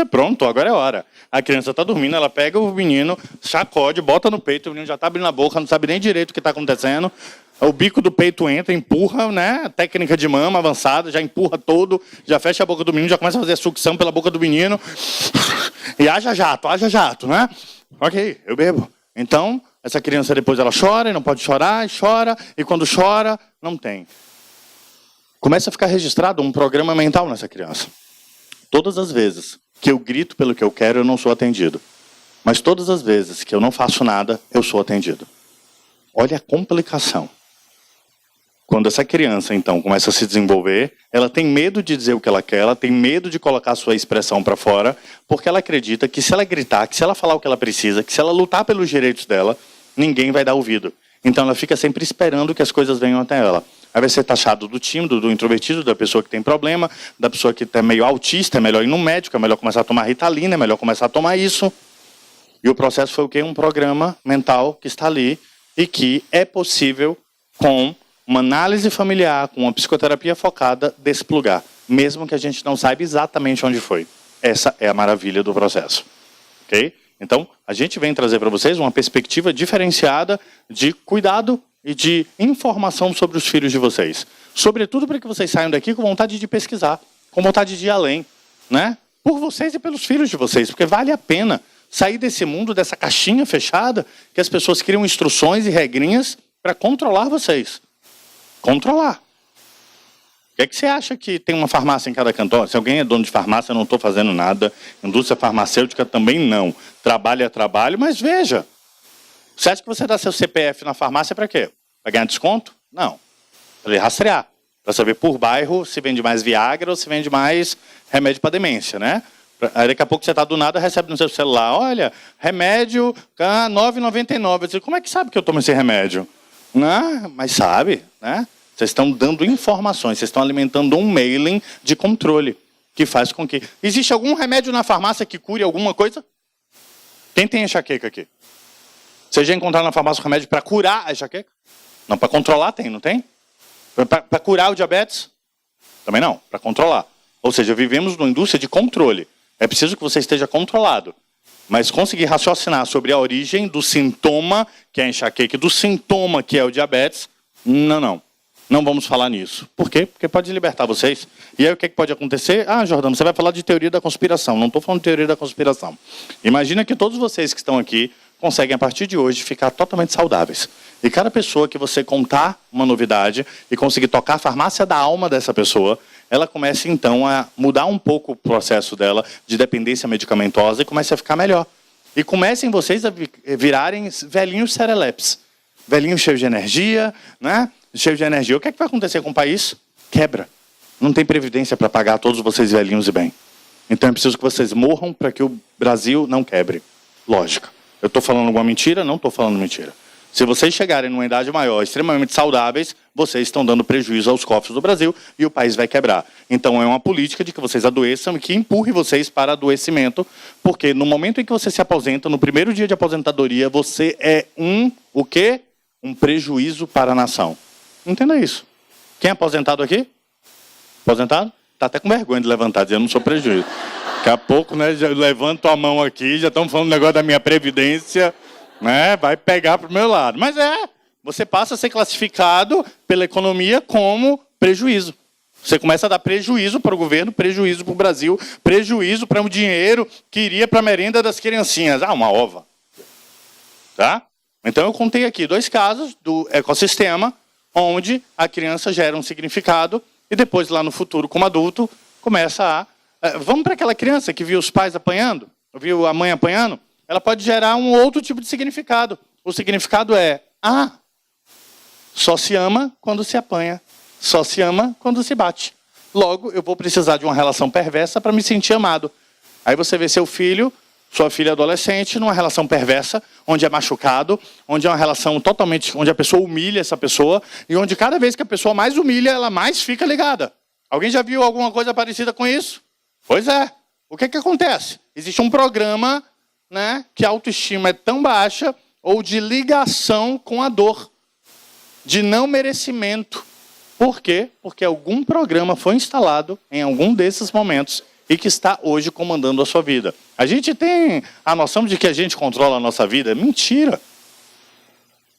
Speaker 2: Pronto, agora é hora. A criança está dormindo, ela pega o menino, sacode, bota no peito, o menino já está abrindo a boca, não sabe nem direito o que está acontecendo. O bico do peito entra, empurra, né? Técnica de mama avançada, já empurra todo, já fecha a boca do menino, já começa a fazer a sucção pela boca do menino. E haja jato, né? Ok, eu bebo. Então, essa criança depois ela chora, e não pode chorar, e chora, e quando chora, não tem. Começa a ficar registrado um programa mental nessa criança. Todas as vezes que eu grito pelo que eu quero, eu não sou atendido. Mas todas as vezes que eu não faço nada, eu sou atendido. Olha a complicação. Quando essa criança, então, começa a se desenvolver, ela tem medo de dizer o que ela quer, ela tem medo de colocar a sua expressão para fora, porque ela acredita que se ela gritar, que se ela falar o que ela precisa, que se ela lutar pelos direitos dela, ninguém vai dar ouvido. Então ela fica sempre esperando que as coisas venham até ela. Aí vai ser taxado do tímido, do introvertido, da pessoa que tem problema, da pessoa que é meio autista, é melhor ir no médico, é melhor começar a tomar Ritalina, é melhor começar a tomar isso. E o processo foi o quê? Um programa mental que está ali e que é possível, com uma análise familiar, com uma psicoterapia focada, desplugar, mesmo que a gente não saiba exatamente onde foi. Essa é a maravilha do processo. Ok? Então, a gente vem trazer para vocês uma perspectiva diferenciada de cuidado e de informação sobre os filhos de vocês. Sobretudo para que vocês saiam daqui com vontade de pesquisar, com vontade de ir além, né? Por vocês e pelos filhos de vocês, porque vale a pena sair desse mundo, dessa caixinha fechada, que as pessoas criam instruções e regrinhas para controlar vocês. Controlar. O que é que você acha que tem uma farmácia em cada cantão? Se alguém é dono de farmácia, eu não estou fazendo nada. Indústria farmacêutica também não. Trabalho é trabalho, mas veja. Você acha que você dá seu CPF na farmácia para quê? Para ganhar desconto? Não. Para ele rastrear. Para saber por bairro se vende mais Viagra ou se vende mais remédio para demência, né? Aí daqui a pouco você está do nada, recebe no seu celular, olha, remédio R$ 9,99. Como é que sabe que eu tomo esse remédio? Não, mas sabe, né? Vocês estão dando informações, vocês estão alimentando um mailing de controle, que faz com que... Existe algum remédio na farmácia que cure alguma coisa? Quem tem enxaqueca aqui? Vocês já encontraram na farmácia um remédio para curar a enxaqueca? Não, para controlar tem, não tem? Para curar o diabetes? Também não, para controlar. Ou seja, vivemos numa indústria de controle. É preciso que você esteja controlado. Mas conseguir raciocinar sobre a origem do sintoma, que é a enxaqueca, e do sintoma, que é o diabetes, não. Não vamos falar nisso. Por quê? Porque pode libertar vocês. E aí o que pode acontecer? Ah, Jordão, você vai falar de teoria da conspiração. Não estou falando de teoria da conspiração. Imagina que todos vocês que estão aqui conseguem, a partir de hoje, ficar totalmente saudáveis. E cada pessoa que você contar uma novidade e conseguir tocar a farmácia da alma dessa pessoa, ela começa, então, a mudar um pouco o processo dela de dependência medicamentosa e começa a ficar melhor. E comecem vocês a virarem velhinhos serelepes. Velhinhos cheios de energia, né? Cheios de energia. O que é que vai acontecer com o país? Quebra. Não tem previdência para pagar todos vocês velhinhos e bem. Então é preciso que vocês morram para que o Brasil não quebre. Lógica. Eu estou falando alguma mentira? Não estou falando mentira. Se vocês chegarem numa idade maior, extremamente saudáveis, vocês estão dando prejuízo aos cofres do Brasil e o país vai quebrar. Então é uma política de que vocês adoeçam e que empurre vocês para adoecimento, porque no momento em que você se aposenta, no primeiro dia de aposentadoria, você é o quê? Um prejuízo para a nação. Entenda isso. Quem é aposentado aqui? Aposentado? Está até com vergonha de levantar, dizendo eu não sou prejuízo. Daqui a pouco, né, já levanto a mão aqui, já estão falando um negócio da minha previdência, né, vai pegar para o meu lado. Mas você passa a ser classificado pela economia como prejuízo. Você começa a dar prejuízo para o governo, prejuízo para o Brasil, prejuízo para o dinheiro que iria para a merenda das criancinhas. Ah, uma ova. Tá? Então eu contei aqui 2 casos do ecossistema, onde a criança gera um significado e depois, lá no futuro, como adulto, começa a... Vamos para aquela criança que viu os pais apanhando, viu a mãe apanhando, ela pode gerar um outro tipo de significado. O significado é, só se ama quando se apanha, só se ama quando se bate. Logo, eu vou precisar de uma relação perversa para me sentir amado. Aí você vê seu filho, sua filha adolescente, numa relação perversa, onde é machucado, onde é uma relação totalmente... onde a pessoa humilha essa pessoa, e onde cada vez que a pessoa mais humilha, ela mais fica ligada. Alguém já viu alguma coisa parecida com isso? Pois é. O que acontece? Existe um programa, né, que a autoestima é tão baixa, ou de ligação com a dor, de não merecimento. Por quê? Porque algum programa foi instalado em algum desses momentos e que está hoje comandando a sua vida. A gente tem a noção de que a gente controla a nossa vida? Mentira!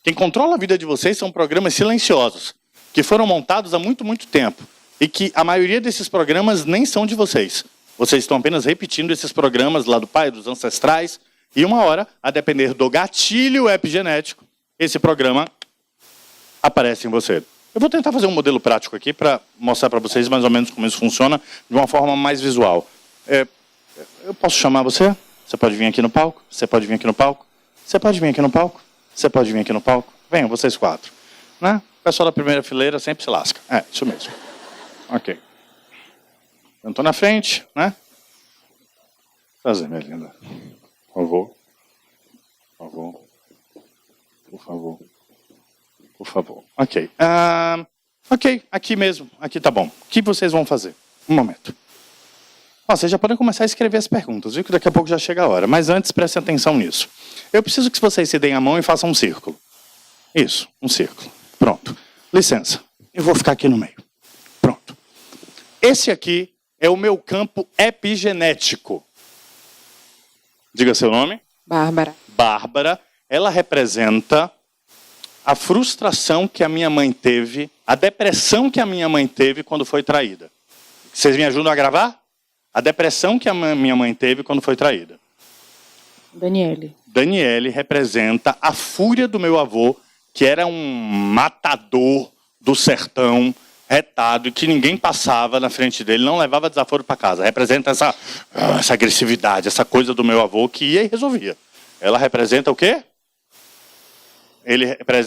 Speaker 2: Quem controla a vida de vocês são programas silenciosos, que foram montados há muito, muito tempo. E que a maioria desses programas nem são de vocês. Vocês estão apenas repetindo esses programas lá do pai, dos ancestrais, e uma hora, a depender do gatilho epigenético, esse programa aparece em você. Eu vou tentar fazer um modelo prático aqui para mostrar para vocês mais ou menos como isso funciona de uma forma mais visual. Eu posso chamar você? Você pode vir aqui no palco? Você pode vir aqui no palco? Você pode vir aqui no palco? Você pode vir aqui no palco? Venham, vocês 4. Né? O pessoal da primeira fileira sempre se lasca. Isso mesmo. Ok. Eu estou na frente, né? Prazer, minha linda. Por favor. Por favor. Por favor. Por favor. Ok. Ok, aqui mesmo. Aqui tá bom. O que vocês vão fazer? Um momento. Vocês já podem começar a escrever as perguntas, viu? Que daqui a pouco já chega a hora. Mas antes, prestem atenção nisso. Eu preciso que vocês se deem a mão e façam um círculo. Isso, um círculo. Pronto. Licença. Eu vou ficar aqui no meio. Pronto. Esse aqui é o meu campo epigenético. Diga seu nome.
Speaker 3: Bárbara.
Speaker 2: Bárbara. Ela representa a frustração que a minha mãe teve, a depressão que a minha mãe teve quando foi traída. Vocês me ajudam a gravar? A depressão que a minha mãe teve quando foi traída.
Speaker 3: Daniele.
Speaker 2: Daniele representa a fúria do meu avô, que era um matador do sertão, retado, que ninguém passava na frente dele, não levava desaforo para casa. Representa essa agressividade, essa coisa do meu avô que ia e resolvia. Ela representa o quê?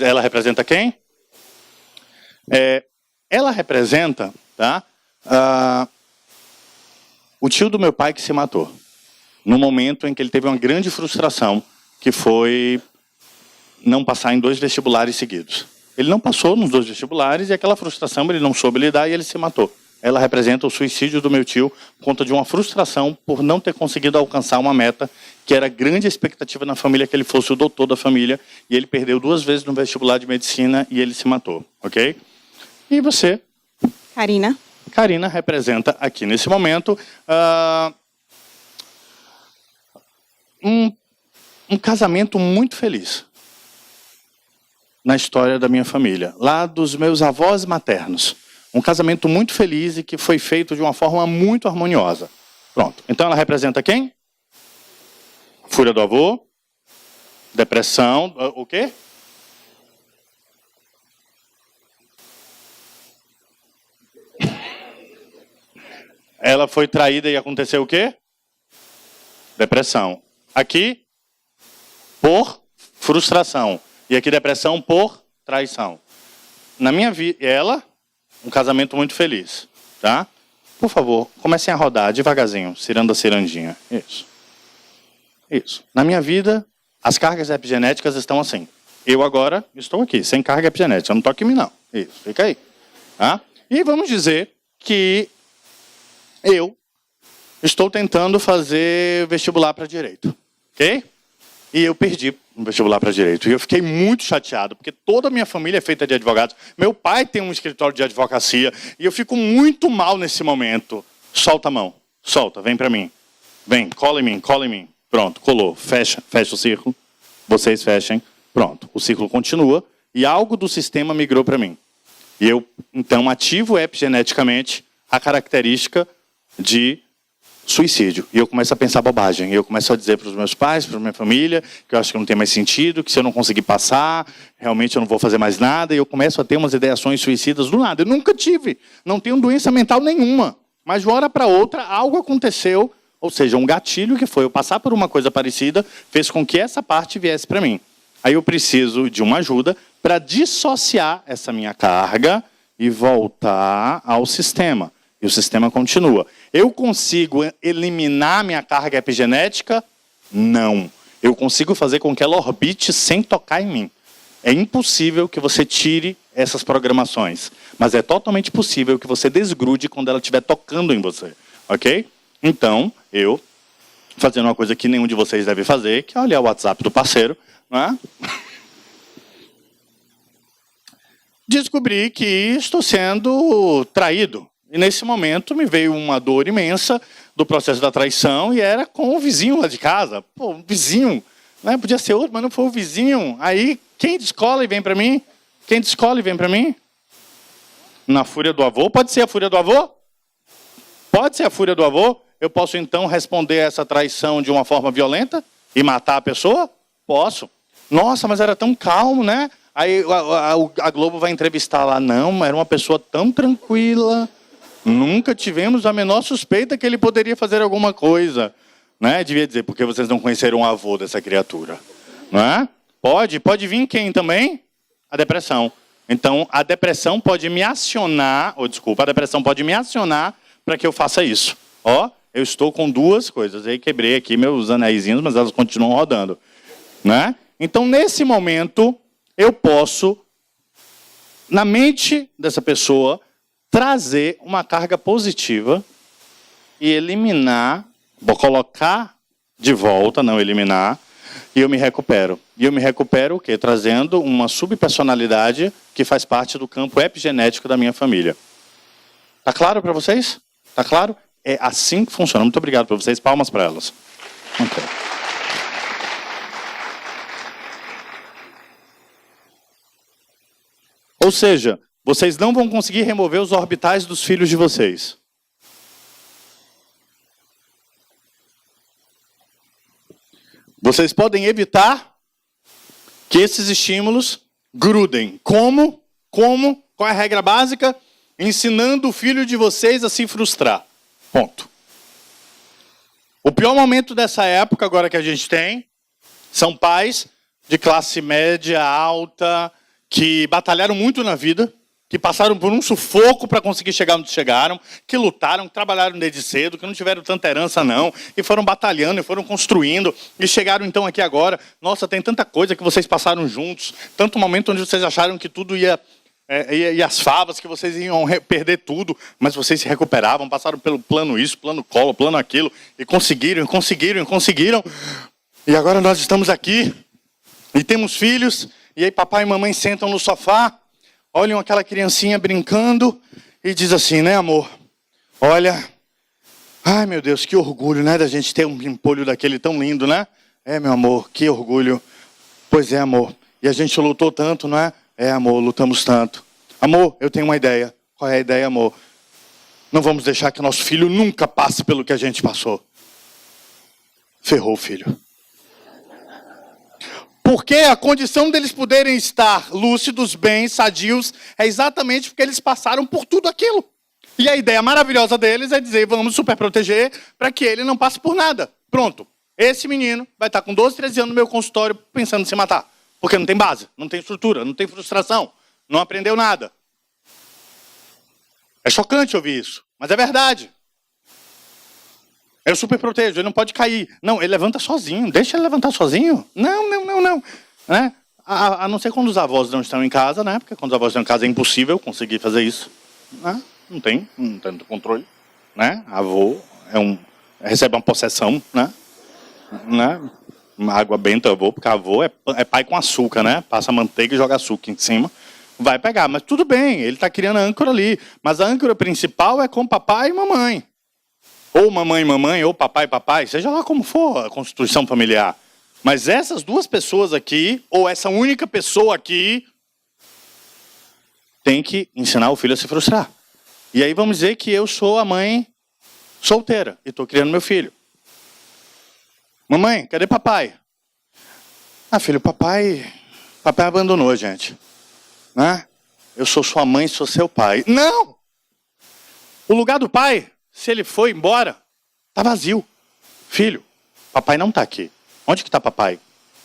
Speaker 2: ela representa quem? Ela representa, tá? O tio do meu pai que se matou. No momento em que ele teve uma grande frustração, que foi não passar em 2 vestibulares seguidos. Ele não passou nos 2 vestibulares e aquela frustração ele não soube lidar e ele se matou. Ela representa o suicídio do meu tio por conta de uma frustração por não ter conseguido alcançar uma meta que era grande expectativa na família, que ele fosse o doutor da família, e ele perdeu 2 vezes no vestibular de medicina e ele se matou, ok? E você?
Speaker 4: Karina.
Speaker 2: Karina representa aqui nesse momento um casamento muito feliz na história da minha família, lá dos meus avós maternos. Um casamento muito feliz e que foi feito de uma forma muito harmoniosa. Pronto. Então ela representa quem? Fúria do avô, depressão, o quê? Ela foi traída e aconteceu o quê? Depressão. Aqui, por frustração. E aqui, depressão por traição. Na minha vida, ela, um casamento muito feliz. Tá? Por favor, comecem a rodar devagarzinho, ciranda, cirandinha. Isso. Isso. Na minha vida, as cargas epigenéticas estão assim. Eu agora estou aqui, sem carga epigenética. Não toque em mim, não. Isso, fica aí. Tá? E vamos dizer que eu estou tentando fazer vestibular para direito. Ok? E eu perdi o vestibular para direito. E eu fiquei muito chateado, porque toda a minha família é feita de advogados. Meu pai tem um escritório de advocacia. E eu fico muito mal nesse momento. Solta a mão. Solta, vem para mim. Vem, cola em mim, cola em mim. Pronto, colou. Fecha o círculo. Vocês fechem. Pronto, o círculo continua. E algo do sistema migrou para mim. E eu, então, ativo epigeneticamente a característica de suicídio. E eu começo a pensar bobagem. E eu começo a dizer para os meus pais, para a minha família, que eu acho que não tem mais sentido, que se eu não conseguir passar, realmente eu não vou fazer mais nada. E eu começo a ter umas ideações suicidas do nada. Eu nunca tive. Não tenho doença mental nenhuma. Mas de uma hora para outra, algo aconteceu. Ou seja, um gatilho que foi eu passar por uma coisa parecida, fez com que essa parte viesse para mim. Aí eu preciso de uma ajuda para dissociar essa minha carga e voltar ao sistema. E o sistema continua. Eu consigo eliminar minha carga epigenética? Não. Eu consigo fazer com que ela orbite sem tocar em mim. É impossível que você tire essas programações. Mas é totalmente possível que você desgrude quando ela estiver tocando em você. Ok? Então, eu, fazendo uma coisa que nenhum de vocês deve fazer, que é olhar o WhatsApp do parceiro, não é? Descobri que estou sendo traído. E nesse momento me veio uma dor imensa do processo da traição e era com o vizinho lá de casa. Pô, um vizinho, né? Podia ser outro, mas não foi o vizinho. Aí, quem descola e vem para mim? Quem descola e vem para mim? Na fúria do avô? Pode ser a fúria do avô? Pode ser a fúria do avô? Eu posso então responder a essa traição de uma forma violenta e matar a pessoa? Posso. Nossa, mas era tão calmo, né? Aí a Globo vai entrevistar lá. Não, era uma pessoa tão tranquila. Nunca tivemos a menor suspeita que ele poderia fazer alguma coisa. Né? Devia dizer, porque vocês não conheceram o avô dessa criatura. Não é? Pode vir quem também? A depressão. Então, a depressão pode me acionar, a depressão pode me acionar para que eu faça isso. Ó, eu estou com 2 coisas. Aí quebrei aqui meus anéisinhos, mas elas continuam rodando. Né? Então, nesse momento, eu posso, na mente dessa pessoa, trazer uma carga positiva e eliminar, vou colocar de volta, não eliminar, e eu me recupero. E eu me recupero o quê? Trazendo uma subpersonalidade que faz parte do campo epigenético da minha família. Tá claro para vocês? Tá claro? É assim que funciona. Muito obrigado para vocês. Palmas para elas. Okay. Ou seja, vocês não vão conseguir remover os orbitais dos filhos de vocês. Vocês podem evitar que esses estímulos grudem. Como? Qual é a regra básica? Ensinando o filho de vocês a se frustrar. Ponto. O pior momento dessa época, agora que a gente tem, são pais de classe média alta, que batalharam muito na vida, que passaram por um sufoco para conseguir chegar onde chegaram, que lutaram, que trabalharam desde cedo, que não tiveram tanta herança não, e foram batalhando, e foram construindo, e chegaram então aqui agora. Nossa, tem tanta coisa que vocês passaram juntos, tanto momento onde vocês acharam que tudo ia... E as favas, que vocês iam perder tudo, mas vocês se recuperavam, passaram pelo plano isso, plano colo, plano aquilo, e conseguiram. E agora nós estamos aqui, e temos filhos, e aí papai e mamãe sentam no sofá, olham aquela criancinha brincando, e diz assim, né, amor? Olha, ai meu Deus, que orgulho, né, da gente ter um pimpolho daquele tão lindo, né? É, meu amor, que orgulho. Pois é, amor. E a gente lutou tanto, não é? É, amor, lutamos tanto. Amor, eu tenho uma ideia. Qual é a ideia, amor? Não vamos deixar que nosso filho nunca passe pelo que a gente passou. Ferrou, filho. Porque a condição deles poderem estar lúcidos, bens, sadios, é exatamente porque eles passaram por tudo aquilo. E a ideia maravilhosa deles é dizer, vamos super proteger para que ele não passe por nada. Pronto. Esse menino vai estar com 12, 13 anos no meu consultório pensando em se matar. Porque não tem base, não tem estrutura, não tem frustração, não aprendeu nada. É chocante ouvir isso, mas é verdade. Eu super protejo, ele não pode cair. Não, ele levanta sozinho, deixa ele levantar sozinho. Não. Né? A não ser quando os avós não estão em casa, né? Porque quando os avós estão em casa é impossível conseguir fazer isso. Né? Não tem controle. Né? Avô recebe uma possessão, né? Uma água benta, avô, porque avô é pai com açúcar, né? Passa manteiga e joga açúcar em cima. Vai pegar, mas tudo bem, ele está criando a âncora ali. Mas a âncora principal é com papai e mamãe. Ou mamãe, ou papai, seja lá como for a constituição familiar. Mas essas duas pessoas aqui, ou essa única pessoa aqui, tem que ensinar o filho a se frustrar. E aí vamos dizer que eu sou a mãe solteira e estou criando meu filho. Mamãe, cadê papai? Ah, filho, papai abandonou a gente. Né? Eu sou sua mãe, sou seu pai. Não! O lugar do pai, se ele foi embora, está vazio. Filho, papai não está aqui. Onde que está papai?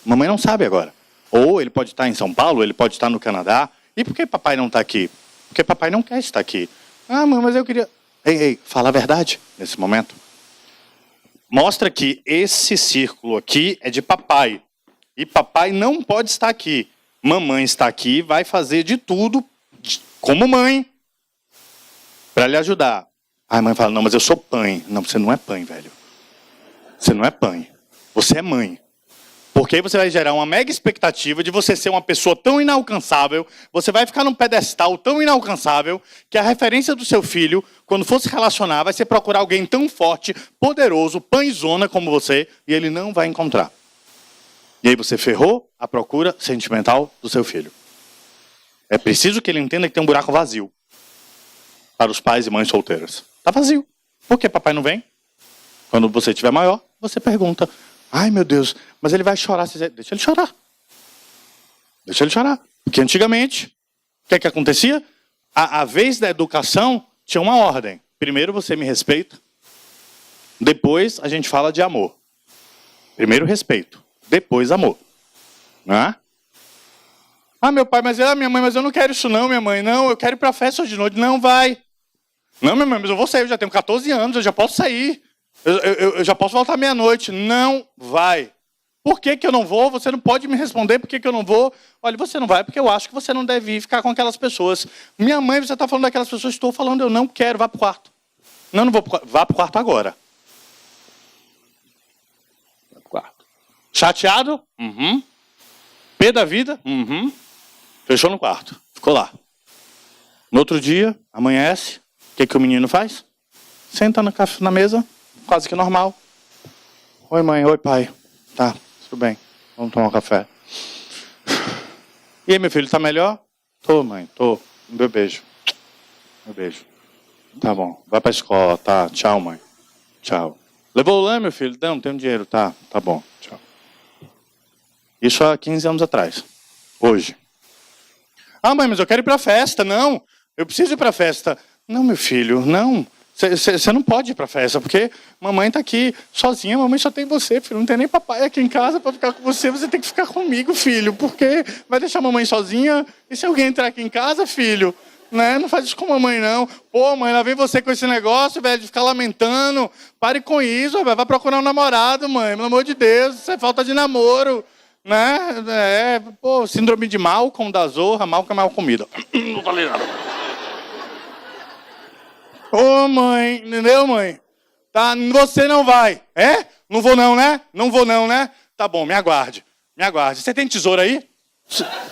Speaker 2: Mamãe não sabe agora. Ou ele pode estar em São Paulo, ele pode estar no Canadá. E por que papai não está aqui? Porque papai não quer estar aqui. Ah, mãe, mas eu queria... Ei, fala a verdade nesse momento. Mostra que esse círculo aqui é de papai. E papai não pode estar aqui. Mamãe está aqui, vai fazer de tudo, como mãe, para lhe ajudar. Aí a mãe fala, não, mas eu sou pai. Não, você não é pai, velho. Você não é pai. Você é mãe. Porque aí você vai gerar uma mega expectativa de você ser uma pessoa tão inalcançável, você vai ficar num pedestal tão inalcançável, que a referência do seu filho, quando for se relacionar, vai ser procurar alguém tão forte, poderoso, pãezona como você, e ele não vai encontrar. E aí você ferrou a procura sentimental do seu filho. É preciso que ele entenda que tem um buraco vazio para os pais e mães solteiras. Está vazio. Por que papai não vem? Quando você estiver maior, você pergunta, ai meu Deus, mas ele vai chorar. Deixa ele chorar. Deixa ele chorar. Porque antigamente, o que acontecia? A vez da educação tinha uma ordem. Primeiro você me respeita. Depois a gente fala de amor. Primeiro respeito. Depois amor. Né? Ah, meu pai, mas minha mãe, mas eu não quero isso não, minha mãe. Não, eu quero ir para a festa hoje de noite. Não, vai. Não, minha mãe, mas eu vou sair, eu já tenho 14 anos, eu já posso sair. Eu já posso voltar meia-noite. Não vai. Por que eu não vou? Você não pode me responder por que eu não vou. Olha, você não vai porque eu acho que você não deve ir ficar com aquelas pessoas. Minha mãe, você está falando daquelas pessoas, estou falando, eu não quero, vá para o quarto. Não vou para o quarto. Vá para o quarto agora. Vá para o quarto. Chateado? Uhum. Pé da vida? Uhum. Fechou no quarto. Ficou lá. No outro dia, amanhece. O que o menino faz? Senta na mesa, quase que normal. Oi, mãe. Oi, pai. Tá, tudo bem. Vamos tomar um café. E aí, meu filho, tá melhor? Tô, mãe. Tô. Meu beijo. Meu beijo. Tá bom. Vai pra escola, tá? Tchau, mãe. Tchau. Levou o lã, meu filho? Não tenho dinheiro. Tá bom. Tchau. Isso há 15 anos atrás. Hoje. Ah, mãe, mas eu quero ir pra festa. Não, eu preciso ir pra festa. Não, meu filho, não. Você não pode ir para a festa, porque mamãe está aqui sozinha, mamãe só tem você, filho. Não tem nem papai aqui em casa para ficar com você, você tem que ficar comigo, filho. Porque vai deixar a mamãe sozinha? E se alguém entrar aqui em casa, filho? Né? Não faz isso com a mamãe, não. Pô, mãe, lá vem você com esse negócio, velho, de ficar lamentando. Pare com isso, velho. Vai procurar um namorado, mãe. Pelo amor de Deus, isso é falta de namoro. Né? Pô, síndrome de Malcolm da Zorra, Malcolm é mal comida. Não falei nada. Ô, mãe, entendeu, mãe? Tá, você não vai. É? Não vou não, né? Não vou não, né? Tá bom, me aguarde. Me aguarde. Você tem tesoura aí?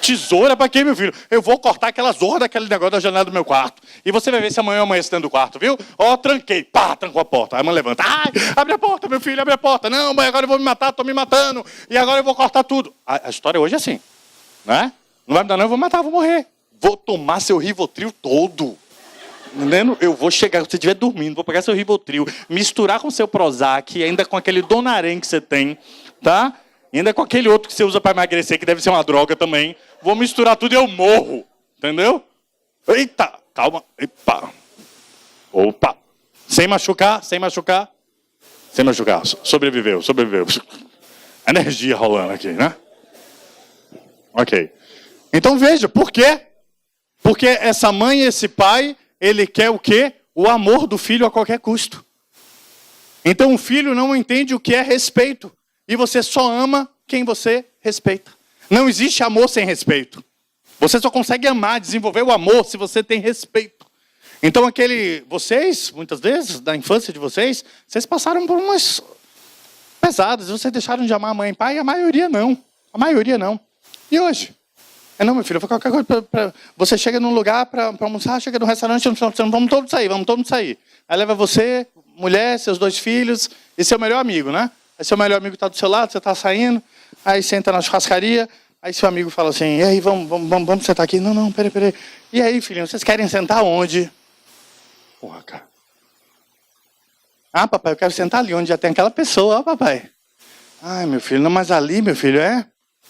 Speaker 2: Tesoura pra quê, meu filho? Eu vou cortar aquela zorra daquele negócio da janela do meu quarto. E você vai ver se amanhã eu amanheço dentro do quarto, viu? Ó, tranquei. Pá, trancou a porta. Aí a mãe levanta. Ai, abre a porta, meu filho, abre a porta. Não, mãe, agora eu vou me matar, tô me matando. E agora eu vou cortar tudo. A história hoje é assim, né? Não vai me dar não, eu vou matar, vou morrer. Vou tomar seu Rivotril todo. Entendendo? Eu vou chegar, se você estiver dormindo, vou pegar seu Rivotril, misturar com seu Prozac, ainda com aquele Donarém que você tem, tá? E ainda com aquele outro que você usa para emagrecer, que deve ser uma droga também. Vou misturar tudo e eu morro. Entendeu? Eita, calma. Epa. Opa. Sem machucar, sem machucar. Sem machucar. Sobreviveu, sobreviveu. Energia rolando aqui, né? Ok. Então veja, por quê? Porque essa mãe e esse pai, ele quer o quê? O amor do filho a qualquer custo. Então o filho não entende o que é respeito. E você só ama quem você respeita. Não existe amor sem respeito. Você só consegue amar, desenvolver o amor se você tem respeito. Então vocês, muitas vezes, da infância de vocês passaram por umas pesadas. Vocês deixaram de amar a mãe e pai, a maioria não. A maioria não. E hoje? Não, meu filho, qualquer coisa você chega num lugar para almoçar, chega num restaurante, vamos todos sair. Aí leva você, mulher, seus 2 filhos e seu melhor amigo, né? Aí seu melhor amigo está do seu lado, você está saindo, aí senta na churrascaria, aí seu amigo fala assim, e aí, vamos sentar aqui? Não, peraí. E aí, filhinho, vocês querem sentar onde? Porra, cara. Ah, papai, eu quero sentar ali, onde já tem aquela pessoa, ó, papai. Ai, meu filho, não, mas ali, meu filho,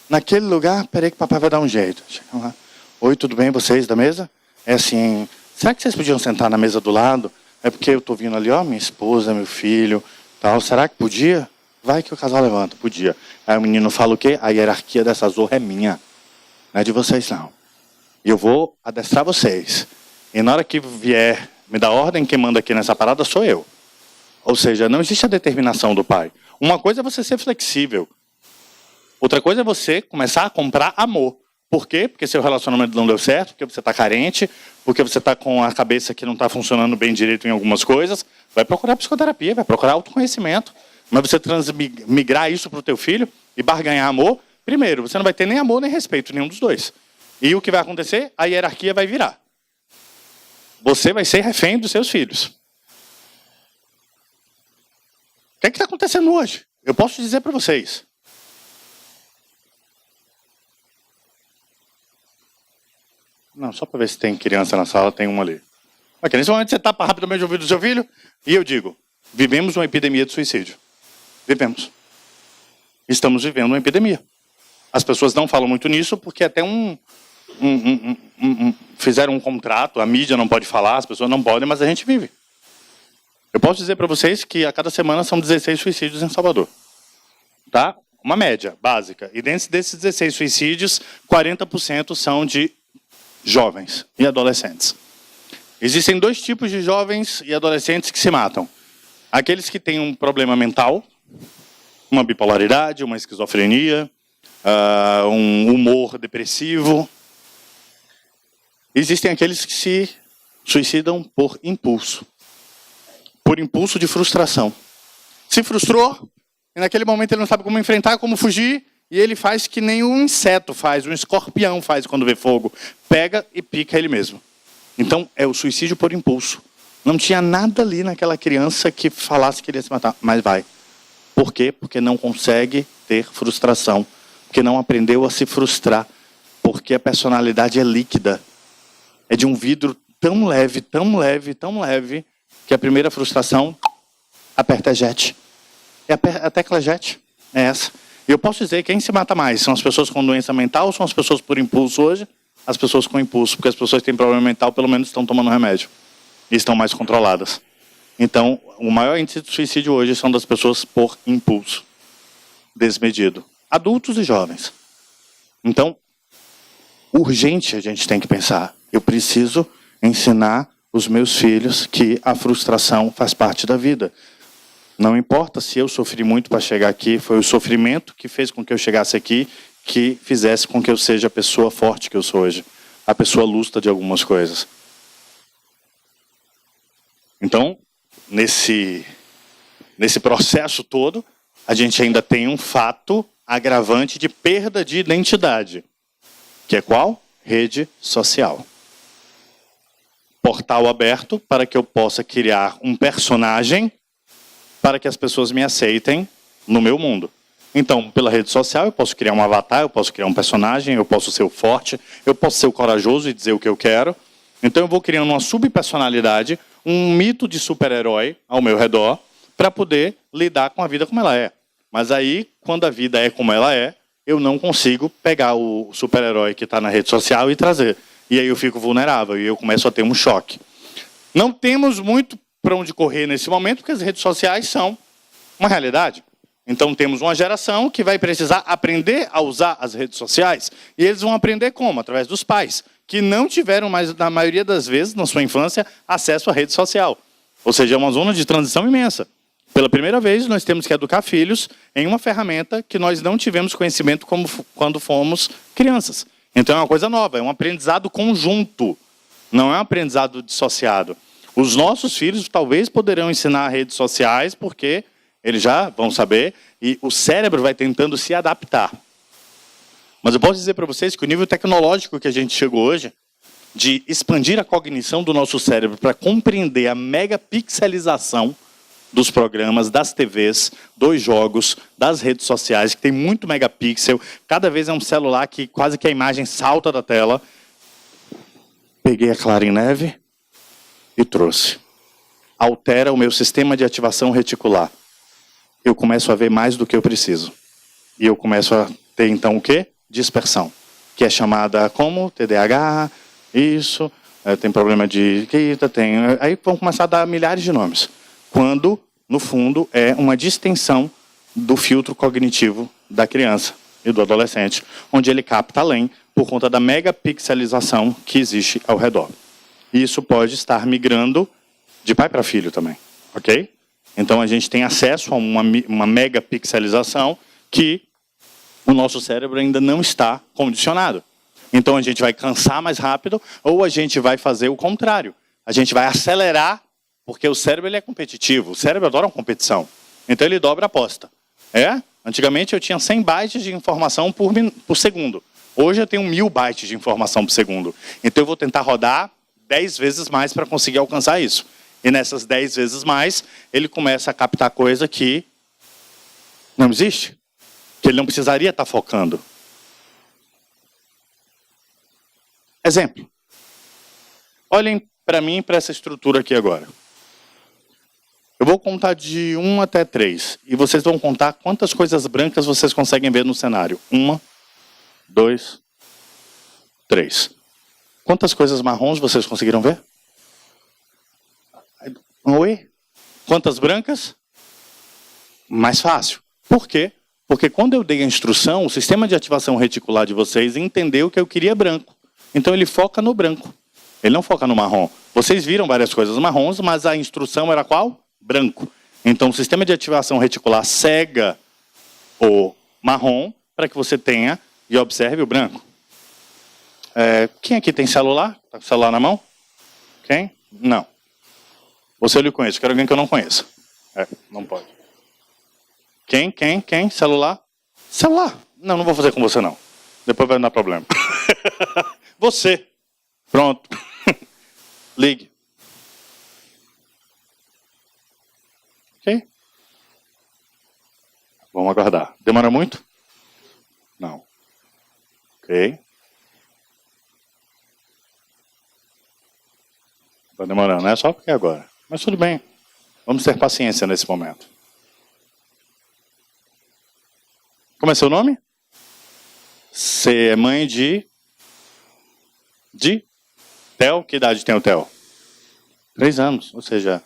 Speaker 2: naquele lugar, peraí que papai vai dar um jeito. Chega lá. Oi, tudo bem, vocês da mesa? É assim, será que vocês podiam sentar na mesa do lado? É porque eu tô vindo ali, ó, minha esposa, meu filho, tal, será que podia? Vai que o casal levanta, podia. Aí o menino fala o quê? A hierarquia dessa zorra é minha. Não é de vocês, não. E eu vou adestrar vocês. E na hora que vier me dar ordem, quem manda aqui nessa parada sou eu. Ou seja, não existe a determinação do pai. Uma coisa é você ser flexível. Outra coisa é você começar a comprar amor. Por quê? Porque seu relacionamento não deu certo, porque você está carente, porque você está com a cabeça que não está funcionando bem direito em algumas coisas. Vai procurar psicoterapia, vai procurar autoconhecimento. Mas você transmigrar isso para o teu filho e barganhar amor, primeiro, você não vai ter nem amor nem respeito, nenhum dos dois. E o que vai acontecer? A hierarquia vai virar. Você vai ser refém dos seus filhos. O que está acontecendo hoje? Eu posso dizer para vocês. Não, só para ver se tem criança na sala, tem uma ali. Ok, nesse momento você tapa rapidamente o ouvido do seu filho e eu digo, vivemos uma epidemia de suicídio. Vivemos. Estamos vivendo uma epidemia. As pessoas não falam muito nisso porque até fizeram um contrato, a mídia não pode falar, as pessoas não podem, mas a gente vive. Eu posso dizer para vocês que a cada semana são 16 suicídios em Salvador. Tá? Uma média básica. E dentro desses 16 suicídios, 40% são de jovens e adolescentes. Existem 2 tipos de jovens e adolescentes que se matam. Aqueles que têm um problema mental, uma bipolaridade, uma esquizofrenia, um humor depressivo. Existem aqueles que se suicidam por impulso de frustração. Se frustrou, e naquele momento ele não sabe como enfrentar, como fugir, e ele faz que nem um inseto faz, um escorpião faz quando vê fogo. Pega e pica ele mesmo. Então, é o suicídio por impulso. Não tinha nada ali naquela criança que falasse que queria se matar, mas vai. Por quê? Porque não consegue ter frustração. Porque não aprendeu a se frustrar. Porque a personalidade é líquida. É de um vidro tão leve, tão leve, tão leve, que a primeira frustração aperta a jet. A tecla jet é essa. E eu posso dizer, quem se mata mais? São as pessoas com doença mental ou são as pessoas por impulso hoje? As pessoas com impulso. Porque as pessoas que têm problema mental, pelo menos, estão tomando remédio. E estão mais controladas. Então, o maior índice de suicídio hoje são das pessoas por impulso desmedido. Adultos e jovens. Então, urgente a gente tem que pensar. Eu preciso ensinar os meus filhos que a frustração faz parte da vida. Não importa se eu sofri muito para chegar aqui, foi o sofrimento que fez com que eu chegasse aqui, que fizesse com que eu seja a pessoa forte que eu sou hoje. A pessoa lúcida de algumas coisas. Então, nesse processo todo, a gente ainda tem um fato agravante de perda de identidade. Que é qual? Rede social. Portal aberto para que eu possa criar um personagem para que as pessoas me aceitem no meu mundo. Então, pela rede social, eu posso criar um avatar, eu posso criar um personagem, eu posso ser o forte, eu posso ser o corajoso e dizer o que eu quero. Então, eu vou criando uma subpersonalidade, um mito de super-herói ao meu redor, para poder lidar com a vida como ela é. Mas aí, quando a vida é como ela é, eu não consigo pegar o super-herói que está na rede social e trazer. E aí eu fico vulnerável e eu começo a ter um choque. Não temos muito para onde correr nesse momento, porque as redes sociais são uma realidade. Então temos uma geração que vai precisar aprender a usar as redes sociais. E eles vão aprender como? Através dos pais, que não tiveram mais, na maioria das vezes, na sua infância, acesso à rede social. Ou seja, é uma zona de transição imensa. Pela primeira vez, nós temos que educar filhos em uma ferramenta que nós não tivemos conhecimento como quando fomos crianças. Então é uma coisa nova, é um aprendizado conjunto, não é um aprendizado dissociado. Os nossos filhos talvez poderão ensinar redes sociais porque eles já vão saber e o cérebro vai tentando se adaptar. Mas eu posso dizer para vocês que o nível tecnológico que a gente chegou hoje, de expandir a cognição do nosso cérebro para compreender a megapixelização dos programas, das TVs, dos jogos, das redes sociais, que tem muito megapixel, cada vez é um celular que quase que a imagem salta da tela. Peguei a Clara em Neve e trouxe. Altera o meu sistema de ativação reticular. Eu começo a ver mais do que eu preciso. E eu começo a ter, então, o quê? Dispersão. Que é chamada como? TDAH, isso, tem problema de... tem. Aí vão começar a dar milhares de nomes. Quando, no fundo, é uma distensão do filtro cognitivo da criança e do adolescente, onde ele capta além por conta da megapixelização que existe ao redor. E isso pode estar migrando de pai para filho também, ok? Então a gente tem acesso a uma megapixelização que o nosso cérebro ainda não está condicionado. Então a gente vai cansar mais rápido ou a gente vai fazer o contrário. A gente vai acelerar, porque o cérebro ele é competitivo. O cérebro adora uma competição. Então ele dobra a aposta. Antigamente eu tinha 100 bytes de informação por segundo. Hoje eu tenho 1000 bytes de informação por segundo. Então eu vou tentar rodar 10 vezes mais para conseguir alcançar isso. E nessas 10 vezes mais, ele começa a captar coisa que não existe. Que ele não precisaria estar focando. Exemplo. Olhem para mim, para essa estrutura aqui agora. Eu vou contar de 1 até 3. E vocês vão contar quantas coisas brancas vocês conseguem ver no cenário. 1, 2, 3. Quantas coisas marrons vocês conseguiram ver? Oi? Quantas brancas? Mais fácil. Por quê? Porque quando eu dei a instrução, o sistema de ativação reticular de vocês entendeu que eu queria branco. Então ele foca no branco. Ele não foca no marrom. Vocês viram várias coisas marrons, mas a instrução era qual? Branco. Então o sistema de ativação reticular cega o marrom para que você tenha e observe o branco. Quem aqui tem celular? Está com o celular na mão? Quem? Não. Você eu lhe conheço, quero alguém que eu não conheça. Não pode. Quem? Celular? Celular. Não vou fazer com você não. Depois vai dar problema. Você. Pronto. Ligue. Ok? Vamos aguardar. Demora muito? Não. Ok. Está demorando, não é só porque é agora. Mas tudo bem. Vamos ter paciência nesse momento. Como é seu nome? Você é mãe de Theo? Que idade tem o Theo? 3 anos, ou seja,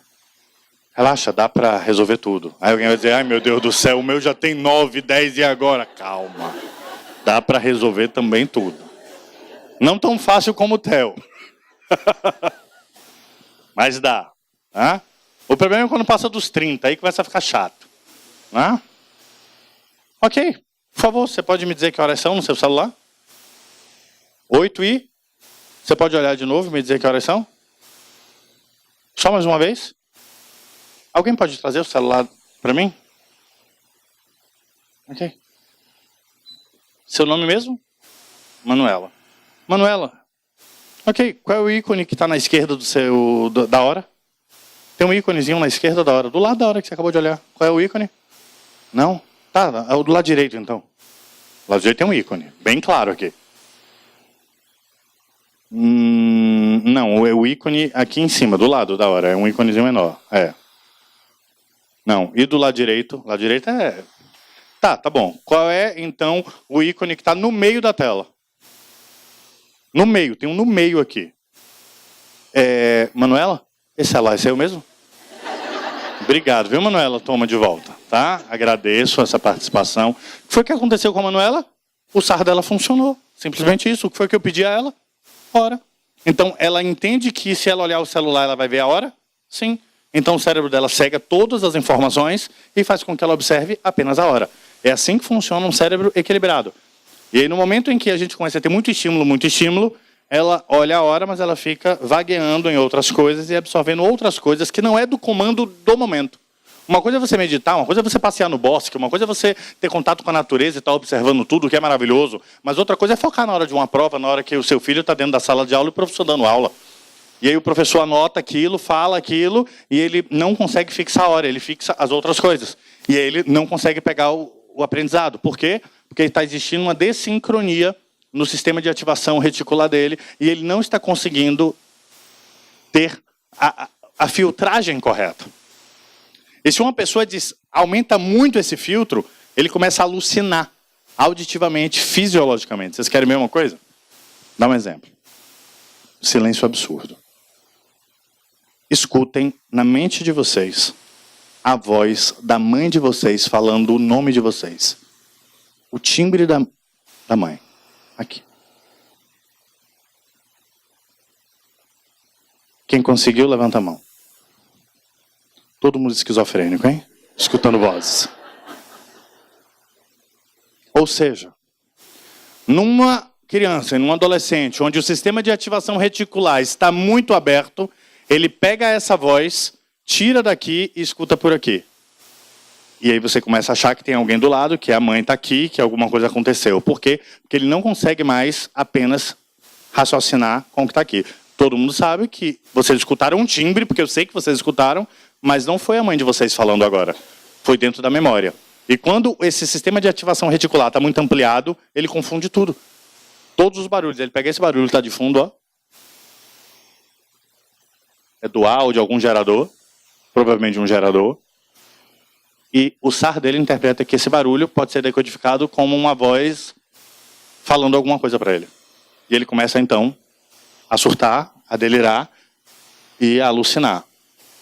Speaker 2: Relaxa, dá para resolver tudo. Aí alguém vai dizer, ai meu Deus do céu, o meu já tem 9, 10 e agora? Calma. Dá para resolver também tudo. Não tão fácil como o Theo. Mas dá. Tá? O problema é quando passa dos 30, aí começa a ficar chato. Tá? Ok. Por favor, você pode me dizer que horas são no seu celular? 8 e... Você pode olhar de novo e me dizer que horas são? Só mais uma vez? Alguém pode trazer o celular para mim? Ok. Seu nome mesmo? Manuela. Manuela. Ok, qual é o ícone que está na esquerda da hora? Tem um íconezinho na esquerda da hora, do lado da hora que você acabou de olhar. Qual é o ícone? Não? Tá, é o do lado direito então. Do lado direito tem um ícone, bem claro aqui. Não, é o ícone aqui em cima, do lado da hora, é um íconezinho menor. É. Não, e do lado direito? Lado direito é... Tá bom. Qual é, então, o ícone que está no meio da tela? No meio, tem um no meio aqui. Manuela? Esse celular é seu mesmo? Obrigado, viu, Manuela? Toma de volta, tá? Agradeço essa participação. O que foi que aconteceu com a Manuela? O SAR dela funcionou. Simplesmente isso. O que foi que eu pedi a ela? Hora. Então, ela entende que se ela olhar o celular, ela vai ver a hora? Sim. Então, o cérebro dela cega todas as informações e faz com que ela observe apenas a hora. É assim que funciona um cérebro equilibrado. E aí, no momento em que a gente começa a ter muito estímulo, ela olha a hora, mas ela fica vagueando em outras coisas e absorvendo outras coisas que não é do comando do momento. Uma coisa é você meditar, uma coisa é você passear no bosque, uma coisa é você ter contato com a natureza e estar observando tudo, o que é maravilhoso, mas outra coisa é focar na hora de uma prova, na hora que o seu filho está dentro da sala de aula e o professor dando aula. E aí o professor anota aquilo, fala aquilo, e ele não consegue fixar a hora, ele fixa as outras coisas. E aí ele não consegue pegar o aprendizado. Por quê? Porque está existindo uma desincronia no sistema de ativação reticular dele, e ele não está conseguindo ter a filtragem correta. E se uma pessoa aumenta muito esse filtro, ele começa a alucinar auditivamente, fisiologicamente. Vocês querem a mesma coisa? Dá um exemplo. Silêncio absurdo. Escutem na mente de vocês a voz da mãe de vocês falando o nome de vocês. O timbre da mãe. Aqui. Quem conseguiu, levanta a mão. Todo mundo esquizofrênico, hein? Escutando vozes. Ou seja, numa criança e num adolescente, onde o sistema de ativação reticular está muito aberto, ele pega essa voz, tira daqui e escuta por aqui. E aí você começa a achar que tem alguém do lado, que a mãe está aqui, que alguma coisa aconteceu. Por quê? Porque ele não consegue mais apenas raciocinar com o que está aqui. Todo mundo sabe que vocês escutaram um timbre, porque eu sei que vocês escutaram, mas não foi a mãe de vocês falando agora. Foi dentro da memória. E quando esse sistema de ativação reticular está muito ampliado, ele confunde tudo. Todos os barulhos. Ele pega esse barulho que está de fundo, ó. É dual de algum gerador, provavelmente de um gerador. E o SAR dele interpreta que esse barulho pode ser decodificado como uma voz falando alguma coisa para ele. E ele começa, então, a surtar, a delirar e a alucinar.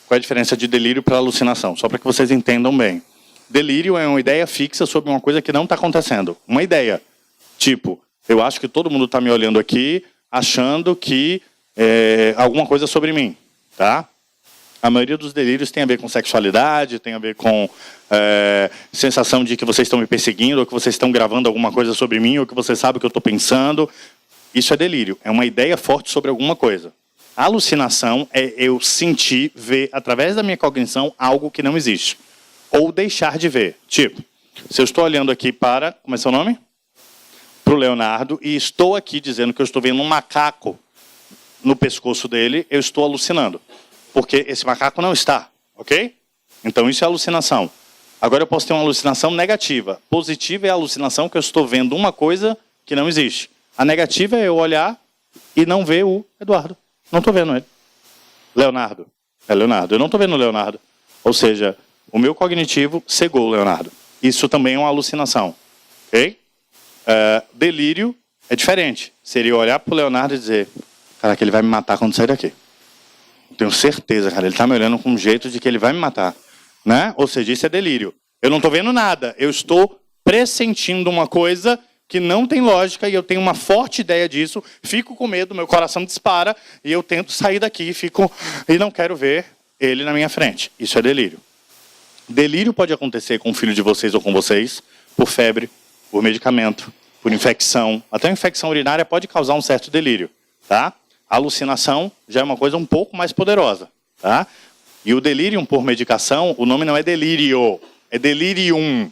Speaker 2: Qual é a diferença de delírio para alucinação? Só para que vocês entendam bem. Delírio é uma ideia fixa sobre uma coisa que não está acontecendo. Uma ideia. Tipo, eu acho que todo mundo está me olhando aqui, achando que alguma coisa sobre mim. Tá? A maioria dos delírios tem a ver com sexualidade, tem a ver com sensação de que vocês estão me perseguindo, ou que vocês estão gravando alguma coisa sobre mim, ou que você sabe o que eu estou pensando. Isso é delírio. É uma ideia forte sobre alguma coisa. A alucinação é eu sentir, ver, através da minha cognição, algo que não existe. Ou deixar de ver. Tipo, se eu estou olhando aqui para... Como é seu nome? Para o Leonardo, e estou aqui dizendo que eu estou vendo um macaco no pescoço dele, eu estou alucinando. Porque esse macaco não está, ok? Então isso é alucinação. Agora eu posso ter uma alucinação negativa. Positiva é a alucinação que eu estou vendo uma coisa que não existe. A negativa é eu olhar e não ver o Eduardo. Não estou vendo ele. Leonardo. É Leonardo. Eu não estou vendo o Leonardo. Ou seja, o meu cognitivo cegou o Leonardo. Isso também é uma alucinação. Ok? Delírio é diferente. Seria olhar para o Leonardo e dizer: caraca, ele vai me matar quando sair daqui. Tenho certeza, cara. Ele está me olhando com um jeito de que ele vai me matar. Né? Ou seja, isso é delírio. Eu não estou vendo nada. Eu estou pressentindo uma coisa que não tem lógica e eu tenho uma forte ideia disso. Fico com medo, meu coração dispara e eu tento sair daqui e não quero ver ele na minha frente. Isso é delírio. Delírio pode acontecer com o filho de vocês ou com vocês por febre, por medicamento, por infecção. Até a infecção urinária pode causar um certo delírio. Tá? A alucinação já é uma coisa um pouco mais poderosa. Tá? E o delírio por medicação, o nome não é delírio, é delirium.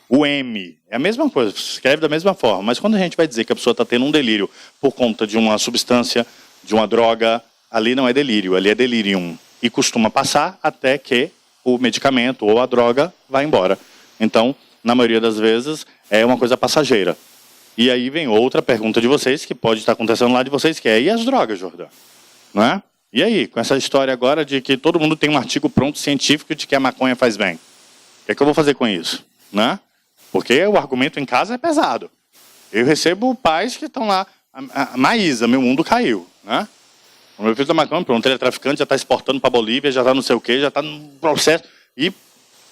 Speaker 2: O M. É a mesma coisa, escreve da mesma forma. Mas quando a gente vai dizer que a pessoa está tendo um delírio por conta de uma substância, de uma droga, ali não é delírio, ali é delirium. E costuma passar até que o medicamento ou a droga vá embora. Então, na maioria das vezes, é uma coisa passageira. E aí vem outra pergunta de vocês, que pode estar acontecendo lá de vocês, que é: e as drogas, Jordão? Não é? E aí, com essa história agora de que todo mundo tem um artigo pronto científico de que a maconha faz bem. O que eu vou fazer com isso? Né? Porque o argumento em casa é pesado. Eu recebo pais que estão lá. Maísa, meu mundo caiu. Né? O meu filho da maconha, pronto, ele é traficante, já está exportando para a Bolívia, já está não sei o quê, já está no processo. E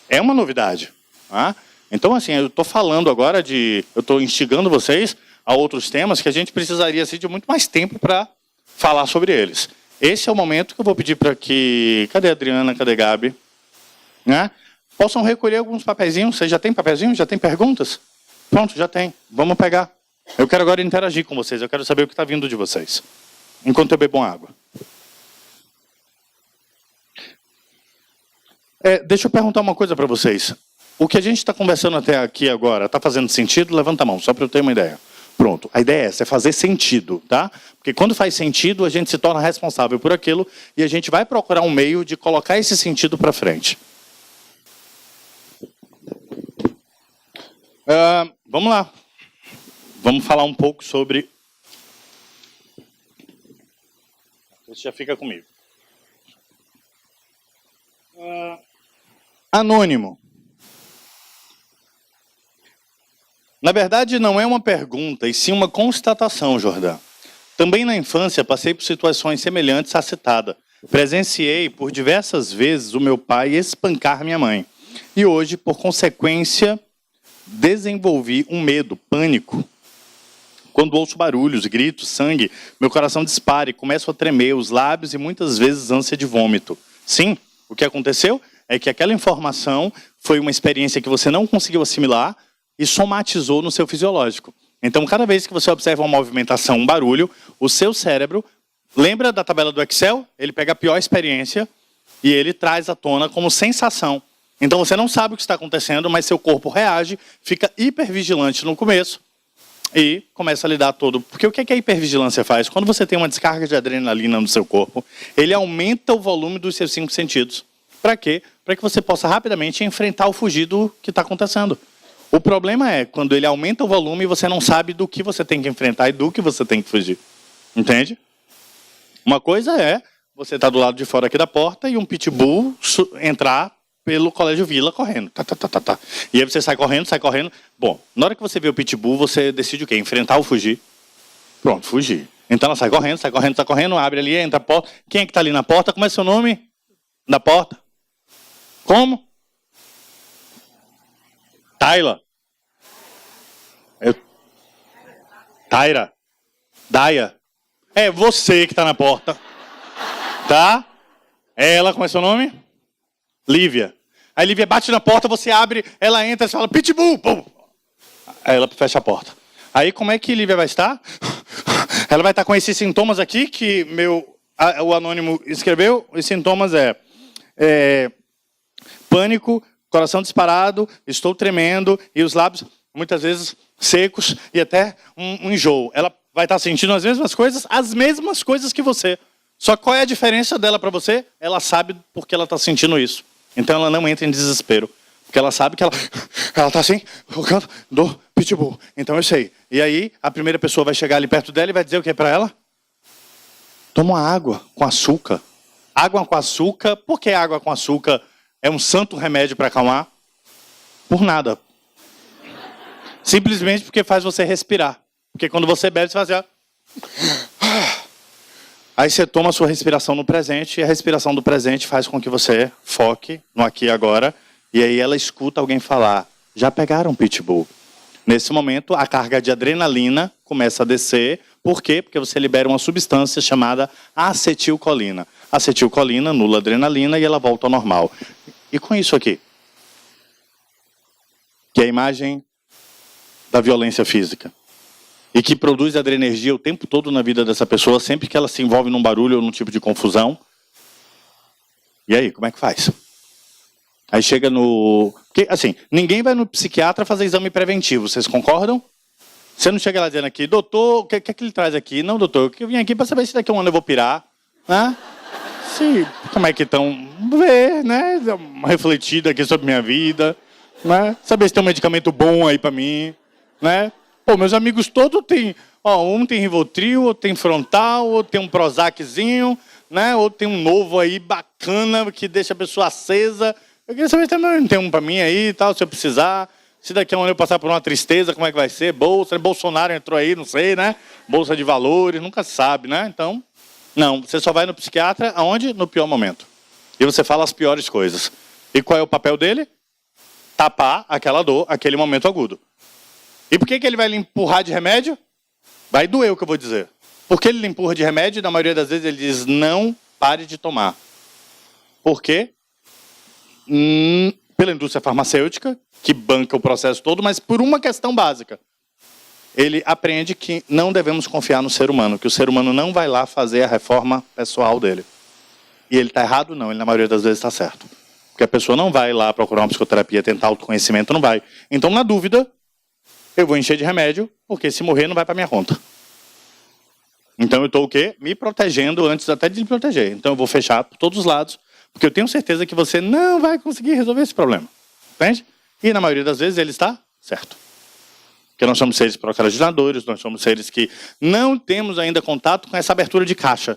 Speaker 2: é uma novidade. Né? Então, assim, eu estou falando agora eu estou instigando vocês a outros temas que a gente precisaria assim, de muito mais tempo para falar sobre eles. Esse é o momento que eu vou pedir para que... Cadê a Adriana? Cadê a Gabi? Né? Possam recolher alguns papeizinhos. Vocês já têm papeizinho? Já tem perguntas? Pronto, já tem. Vamos pegar. Eu quero agora interagir com vocês. Eu quero saber o que está vindo de vocês. Enquanto eu bebo água. Deixa eu perguntar uma coisa para vocês. O que a gente está conversando até aqui agora, está fazendo sentido? Levanta a mão, só para eu ter uma ideia. Pronto, a ideia é essa, é fazer sentido, tá? Porque quando faz sentido, a gente se torna responsável por aquilo e a gente vai procurar um meio de colocar esse sentido para frente. Vamos lá. Vamos falar um pouco sobre... Você já fica comigo. Anônimo. Na verdade, não é uma pergunta, e sim uma constatação, Jordão. Também na infância passei por situações semelhantes à citada. Presenciei por diversas vezes o meu pai espancar minha mãe. E hoje, por consequência, desenvolvi um medo, pânico. Quando ouço barulhos, gritos, sangue, meu coração dispara e começo a tremer os lábios e muitas vezes ânsia de vômito. Sim, o que aconteceu é que aquela informação foi uma experiência que você não conseguiu assimilar e somatizou no seu fisiológico. Então, cada vez que você observa uma movimentação, um barulho, o seu cérebro, lembra da tabela do Excel? Ele pega a pior experiência e ele traz à tona como sensação. Então, você não sabe o que está acontecendo, mas seu corpo reage, fica hipervigilante no começo e começa a lidar todo. Porque o que a hipervigilância faz? Quando você tem uma descarga de adrenalina no seu corpo, ele aumenta o volume dos seus 5 sentidos. Para quê? Para que você possa rapidamente enfrentar ou fugir do que está acontecendo. O problema é quando ele aumenta o volume e você não sabe do que você tem que enfrentar e do que você tem que fugir. Entende? Uma coisa é você estar do lado de fora aqui da porta e um pitbull entrar pelo Colégio Vila correndo. E aí você sai correndo, sai correndo. Bom, na hora que você vê o pitbull, você decide o quê? Enfrentar ou fugir? Pronto, fugir. Então ela sai correndo, sai correndo, sai correndo, abre ali, entra a porta. Quem é que está ali na porta? Como é seu nome? Na porta? Como? Taila. Taira. Daia. É você que está na porta. Tá? Ela, como é seu nome? Lívia. Aí Lívia bate na porta, você abre, ela entra, você fala, pitbull! Pum. Aí ela fecha a porta. Aí como é que Lívia vai estar? Ela vai estar com esses sintomas aqui que o anônimo escreveu. Os sintomas pânico, coração disparado, estou tremendo e os lábios muitas vezes secos e até um enjoo. Ela vai estar sentindo as mesmas coisas que você. Só que qual é a diferença dela para você? Ela sabe por que ela está sentindo isso. Então ela não entra em desespero. Porque ela sabe que ela está assim, colocando do pitbull. Então eu sei. E aí a primeira pessoa vai chegar ali perto dela e vai dizer o que para ela? Toma água com açúcar. Água com açúcar. Por que água com açúcar é um santo remédio para acalmar? Por nada. Simplesmente porque faz você respirar. Porque quando você bebe, você faz assim, ó. Aí você toma a sua respiração no presente, e a respiração do presente faz com que você foque no aqui e agora, e aí ela escuta alguém falar, já pegaram um pitbull? Nesse momento, a carga de adrenalina começa a descer. Por quê? Porque você libera uma substância chamada acetilcolina. A acetilcolina anula a adrenalina e ela volta ao normal. E com isso aqui? Que é a imagem da violência física. E que produz adrenergia o tempo todo na vida dessa pessoa, sempre que ela se envolve num barulho ou num tipo de confusão. E aí, como é que faz? Aí chega no... Porque, assim, ninguém vai no psiquiatra fazer exame preventivo, vocês concordam? Você não chega lá dizendo aqui, doutor, o que é que ele traz aqui? Não, doutor, eu vim aqui para saber se daqui a um ano eu vou pirar. Né? Se, como é que estão? Ver, né? Uma refletida aqui sobre minha vida. Né? Saber se tem um medicamento bom aí para mim. Né? Pô, meus amigos todos têm... Ó, um tem Rivotril, outro tem Frontal, outro tem um Prozaczinho, né? Outro tem um novo aí bacana que deixa a pessoa acesa. Eu queria saber se também tem um para mim aí e tal, se eu precisar. Se daqui a um ano eu passar por uma tristeza, como é que vai ser? Bolsa, Bolsonaro entrou aí, não sei, né? Bolsa de valores, nunca se sabe, né? Então, não, você só vai no psiquiatra aonde? No pior momento. E você fala as piores coisas. E qual é o papel dele? Tapar aquela dor, aquele momento agudo. E por que ele vai lhe empurrar de remédio? Vai doer o que eu vou dizer. Porque ele lhe empurra de remédio e na maioria das vezes ele diz não pare de tomar. Por quê? Pela indústria farmacêutica, que banca o processo todo, mas por uma questão básica. Ele aprende que não devemos confiar no ser humano, que o ser humano não vai lá fazer a reforma pessoal dele. E ele está errado? Não, ele na maioria das vezes está certo. Porque a pessoa não vai lá procurar uma psicoterapia, tentar autoconhecimento, não vai. Então, na dúvida, eu vou encher de remédio, porque se morrer não vai para minha conta. Então eu estou o quê? Me protegendo antes até de me proteger. Então eu vou fechar por todos os lados, porque eu tenho certeza que você não vai conseguir resolver esse problema. Entende? E na maioria das vezes ele está certo. Porque nós somos seres procrastinadores, nós somos seres que não temos ainda contato com essa abertura de caixa.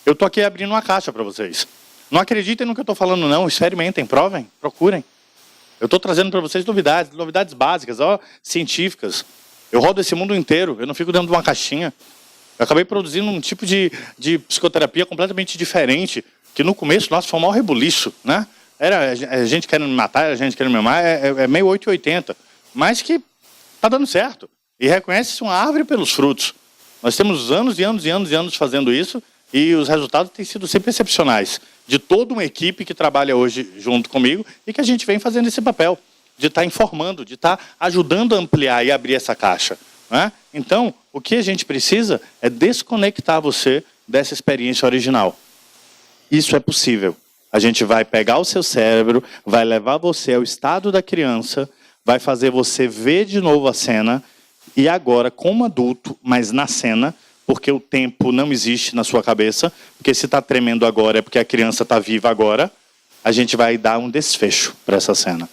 Speaker 2: Eu estou aqui abrindo uma caixa para vocês. Não acreditem no que eu estou falando não, experimentem, provem, procurem. Eu estou trazendo para vocês novidades básicas, ó, científicas. Eu rodo esse mundo inteiro, eu não fico dentro de uma caixinha. Eu acabei produzindo um tipo de psicoterapia completamente diferente, que no começo, nossa, foi um maior rebuliço, né? Era a gente querendo me matar, era a gente querendo me amar, é meio 880. Mas que está dando certo. E reconhece-se uma árvore pelos frutos. Nós temos anos e anos e anos e anos fazendo isso, e os resultados têm sido sempre excepcionais. De toda uma equipe que trabalha hoje junto comigo, e que a gente vem fazendo esse papel, de estar informando, de estar ajudando a ampliar e abrir essa caixa. Né? Então, o que a gente precisa é desconectar você dessa experiência original. Isso é possível. A gente vai pegar o seu cérebro, vai levar você ao estado da criança, vai fazer você ver de novo a cena, e agora, como adulto, mas na cena, porque o tempo não existe na sua cabeça, porque se está tremendo agora é porque a criança está viva agora, a gente vai dar um desfecho para essa cena.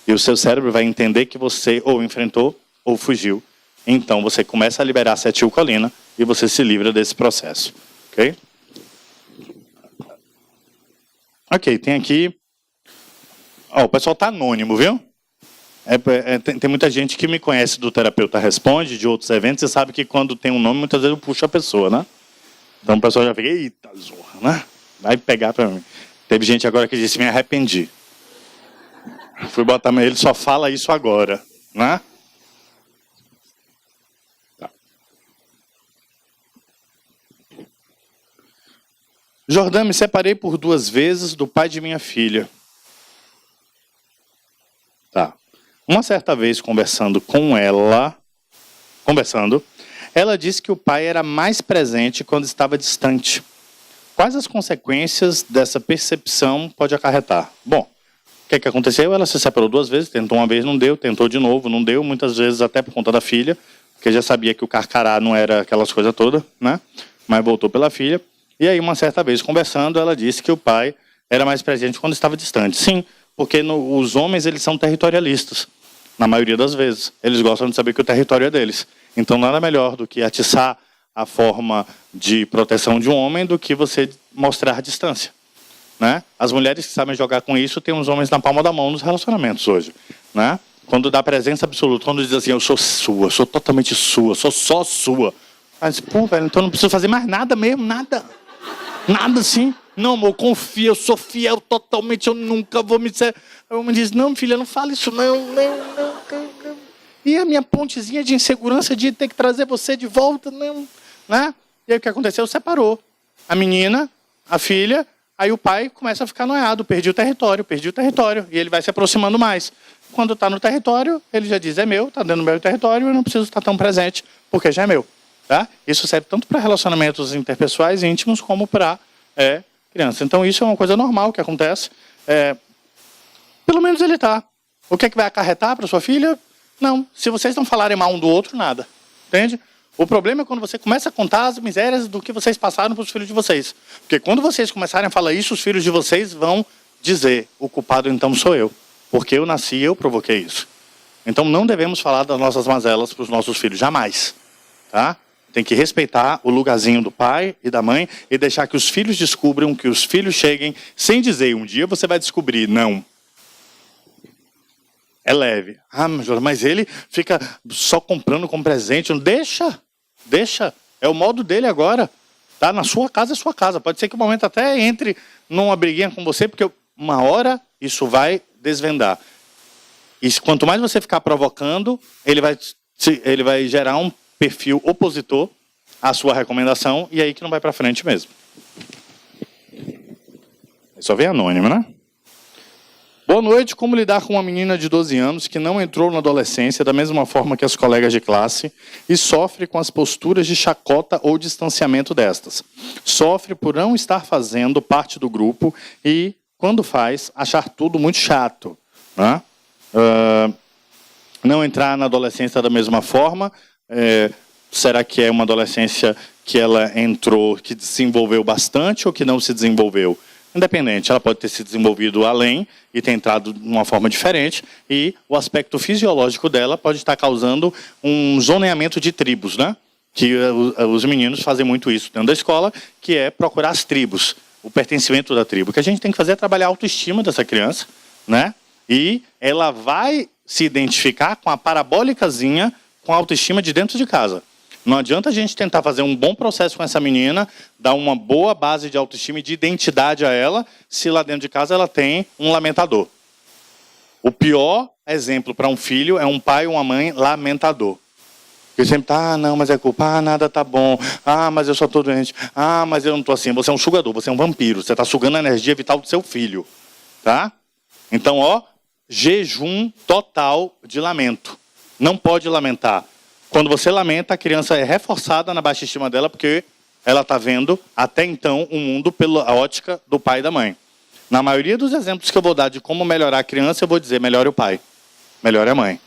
Speaker 2: E o seu cérebro vai entender que você ou enfrentou ou fugiu. Então você começa a liberar acetilcolina e você se livra desse processo. Ok? Ok, tem aqui... Ó, o pessoal está anônimo, viu? Tem muita gente que me conhece do Terapeuta Responde, de outros eventos, e sabe que quando tem um nome, muitas vezes eu puxo a pessoa, né? Então o pessoal já fica, eita zorra, né? Vai pegar para mim. Teve gente agora que disse, me arrependi. Fui botar, mas ele só fala isso agora, né? Tá. Jordã, me separei por 2 vezes do pai de minha filha. Tá. Uma certa vez, conversando, ela disse que o pai era mais presente quando estava distante. Quais as consequências dessa percepção pode acarretar? Bom, o que aconteceu? Ela se separou 2 vezes, tentou uma vez, não deu, tentou de novo, não deu, muitas vezes até por conta da filha, porque já sabia que o carcará não era aquelas coisas todas, né? Mas voltou pela filha. E aí, uma certa vez, conversando, ela disse que o pai era mais presente quando estava distante. Sim, porque os homens, eles são territorialistas. Na maioria das vezes. Eles gostam de saber que o território é deles. Então, nada melhor do que atiçar a forma de proteção de um homem do que você mostrar a distância. Né? As mulheres que sabem jogar com isso têm os homens na palma da mão nos relacionamentos hoje. Né? Quando dá presença absoluta, quando diz assim, eu sou sua, sou totalmente sua, sou só sua. Mas, pô, velho, então não preciso fazer mais nada mesmo, nada. Nada assim. Não, amor, confia, eu sou fiel totalmente, eu nunca vou me dizer... A mamãe diz, não, filha, não fala isso, não. E a minha pontezinha de insegurança de ter que trazer você de volta, não, né? E aí o que aconteceu? Separou. A menina, a filha, aí o pai começa a ficar noiado, perdi o território, e ele vai se aproximando mais. Quando está no território, ele já diz, é meu, está dentro do meu território, eu não preciso estar tão presente, porque já é meu. Tá? Isso serve tanto para relacionamentos interpessoais íntimos, como para criança. Então isso é uma coisa normal que acontece. Pelo menos ele está. O que é que vai acarretar para sua filha? Não. Se vocês não falarem mal um do outro, nada. Entende? O problema é quando você começa a contar as misérias do que vocês passaram para os filhos de vocês. Porque quando vocês começarem a falar isso, os filhos de vocês vão dizer, o culpado então sou eu. Porque eu nasci e eu provoquei isso. Então não devemos falar das nossas mazelas para os nossos filhos, jamais. Tá? Tem que respeitar o lugarzinho do pai e da mãe e deixar que os filhos descubram, que os filhos cheguem, sem dizer, um dia você vai descobrir. Não. É leve. Ah, mas ele fica só comprando com presente. Deixa. É o modo dele agora. Tá? Na sua casa é sua casa. Pode ser que um momento até entre numa briguinha com você, porque uma hora isso vai desvendar. E quanto mais você ficar provocando, ele vai gerar um perfil opositor à sua recomendação, e aí que não vai para frente mesmo. Só vem anônimo, né? Boa noite, como lidar com uma menina de 12 anos que não entrou na adolescência da mesma forma que as colegas de classe e sofre com as posturas de chacota ou distanciamento destas. Sofre por não estar fazendo parte do grupo e, quando faz, achar tudo muito chato. Né? Não entrar na adolescência da mesma forma. Será que é uma adolescência que ela entrou, que desenvolveu bastante ou que não se desenvolveu? Independente, ela pode ter se desenvolvido além e ter entrado de uma forma diferente, e o aspecto fisiológico dela pode estar causando um zoneamento de tribos, né? Que os meninos fazem muito isso dentro da escola, que é procurar as tribos, o pertencimento da tribo. O que a gente tem que fazer é trabalhar a autoestima dessa criança, né? E ela vai se identificar com a parabólicazinha, com a autoestima de dentro de casa. Não adianta a gente tentar fazer um bom processo com essa menina, dar uma boa base de autoestima e de identidade a ela, se lá dentro de casa ela tem um lamentador. O pior exemplo para um filho é um pai ou uma mãe lamentador. Que sempre tá, não, mas é culpa, nada tá bom, mas eu só tô doente, mas eu não tô assim. Você é um sugador, você é um vampiro, você está sugando a energia vital do seu filho. Tá? Então, jejum total de lamento. Não pode lamentar. Quando você lamenta, a criança é reforçada na baixa estima dela, porque ela está vendo, até então, o mundo pela ótica do pai e da mãe. Na maioria dos exemplos que eu vou dar de como melhorar a criança, eu vou dizer, melhore o pai, melhore a mãe.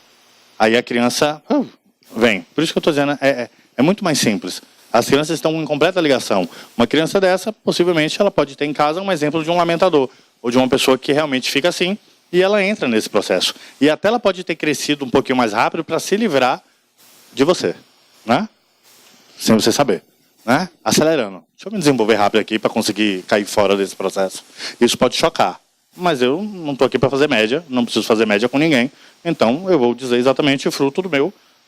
Speaker 2: Aí a criança vem. Por isso que eu estou dizendo, é muito mais simples. As crianças estão em completa ligação. Uma criança dessa, possivelmente, ela pode ter em casa um exemplo de um lamentador, ou de uma pessoa que realmente fica assim, e ela entra nesse processo. E até ela pode ter crescido um pouquinho mais rápido para se livrar de você, né? Sem você saber, né? Acelerando. Deixa eu me desenvolver rápido aqui para conseguir cair fora desse processo. Isso pode chocar, mas eu não estou aqui para fazer média, não preciso fazer média com ninguém, então eu vou dizer exatamente o fruto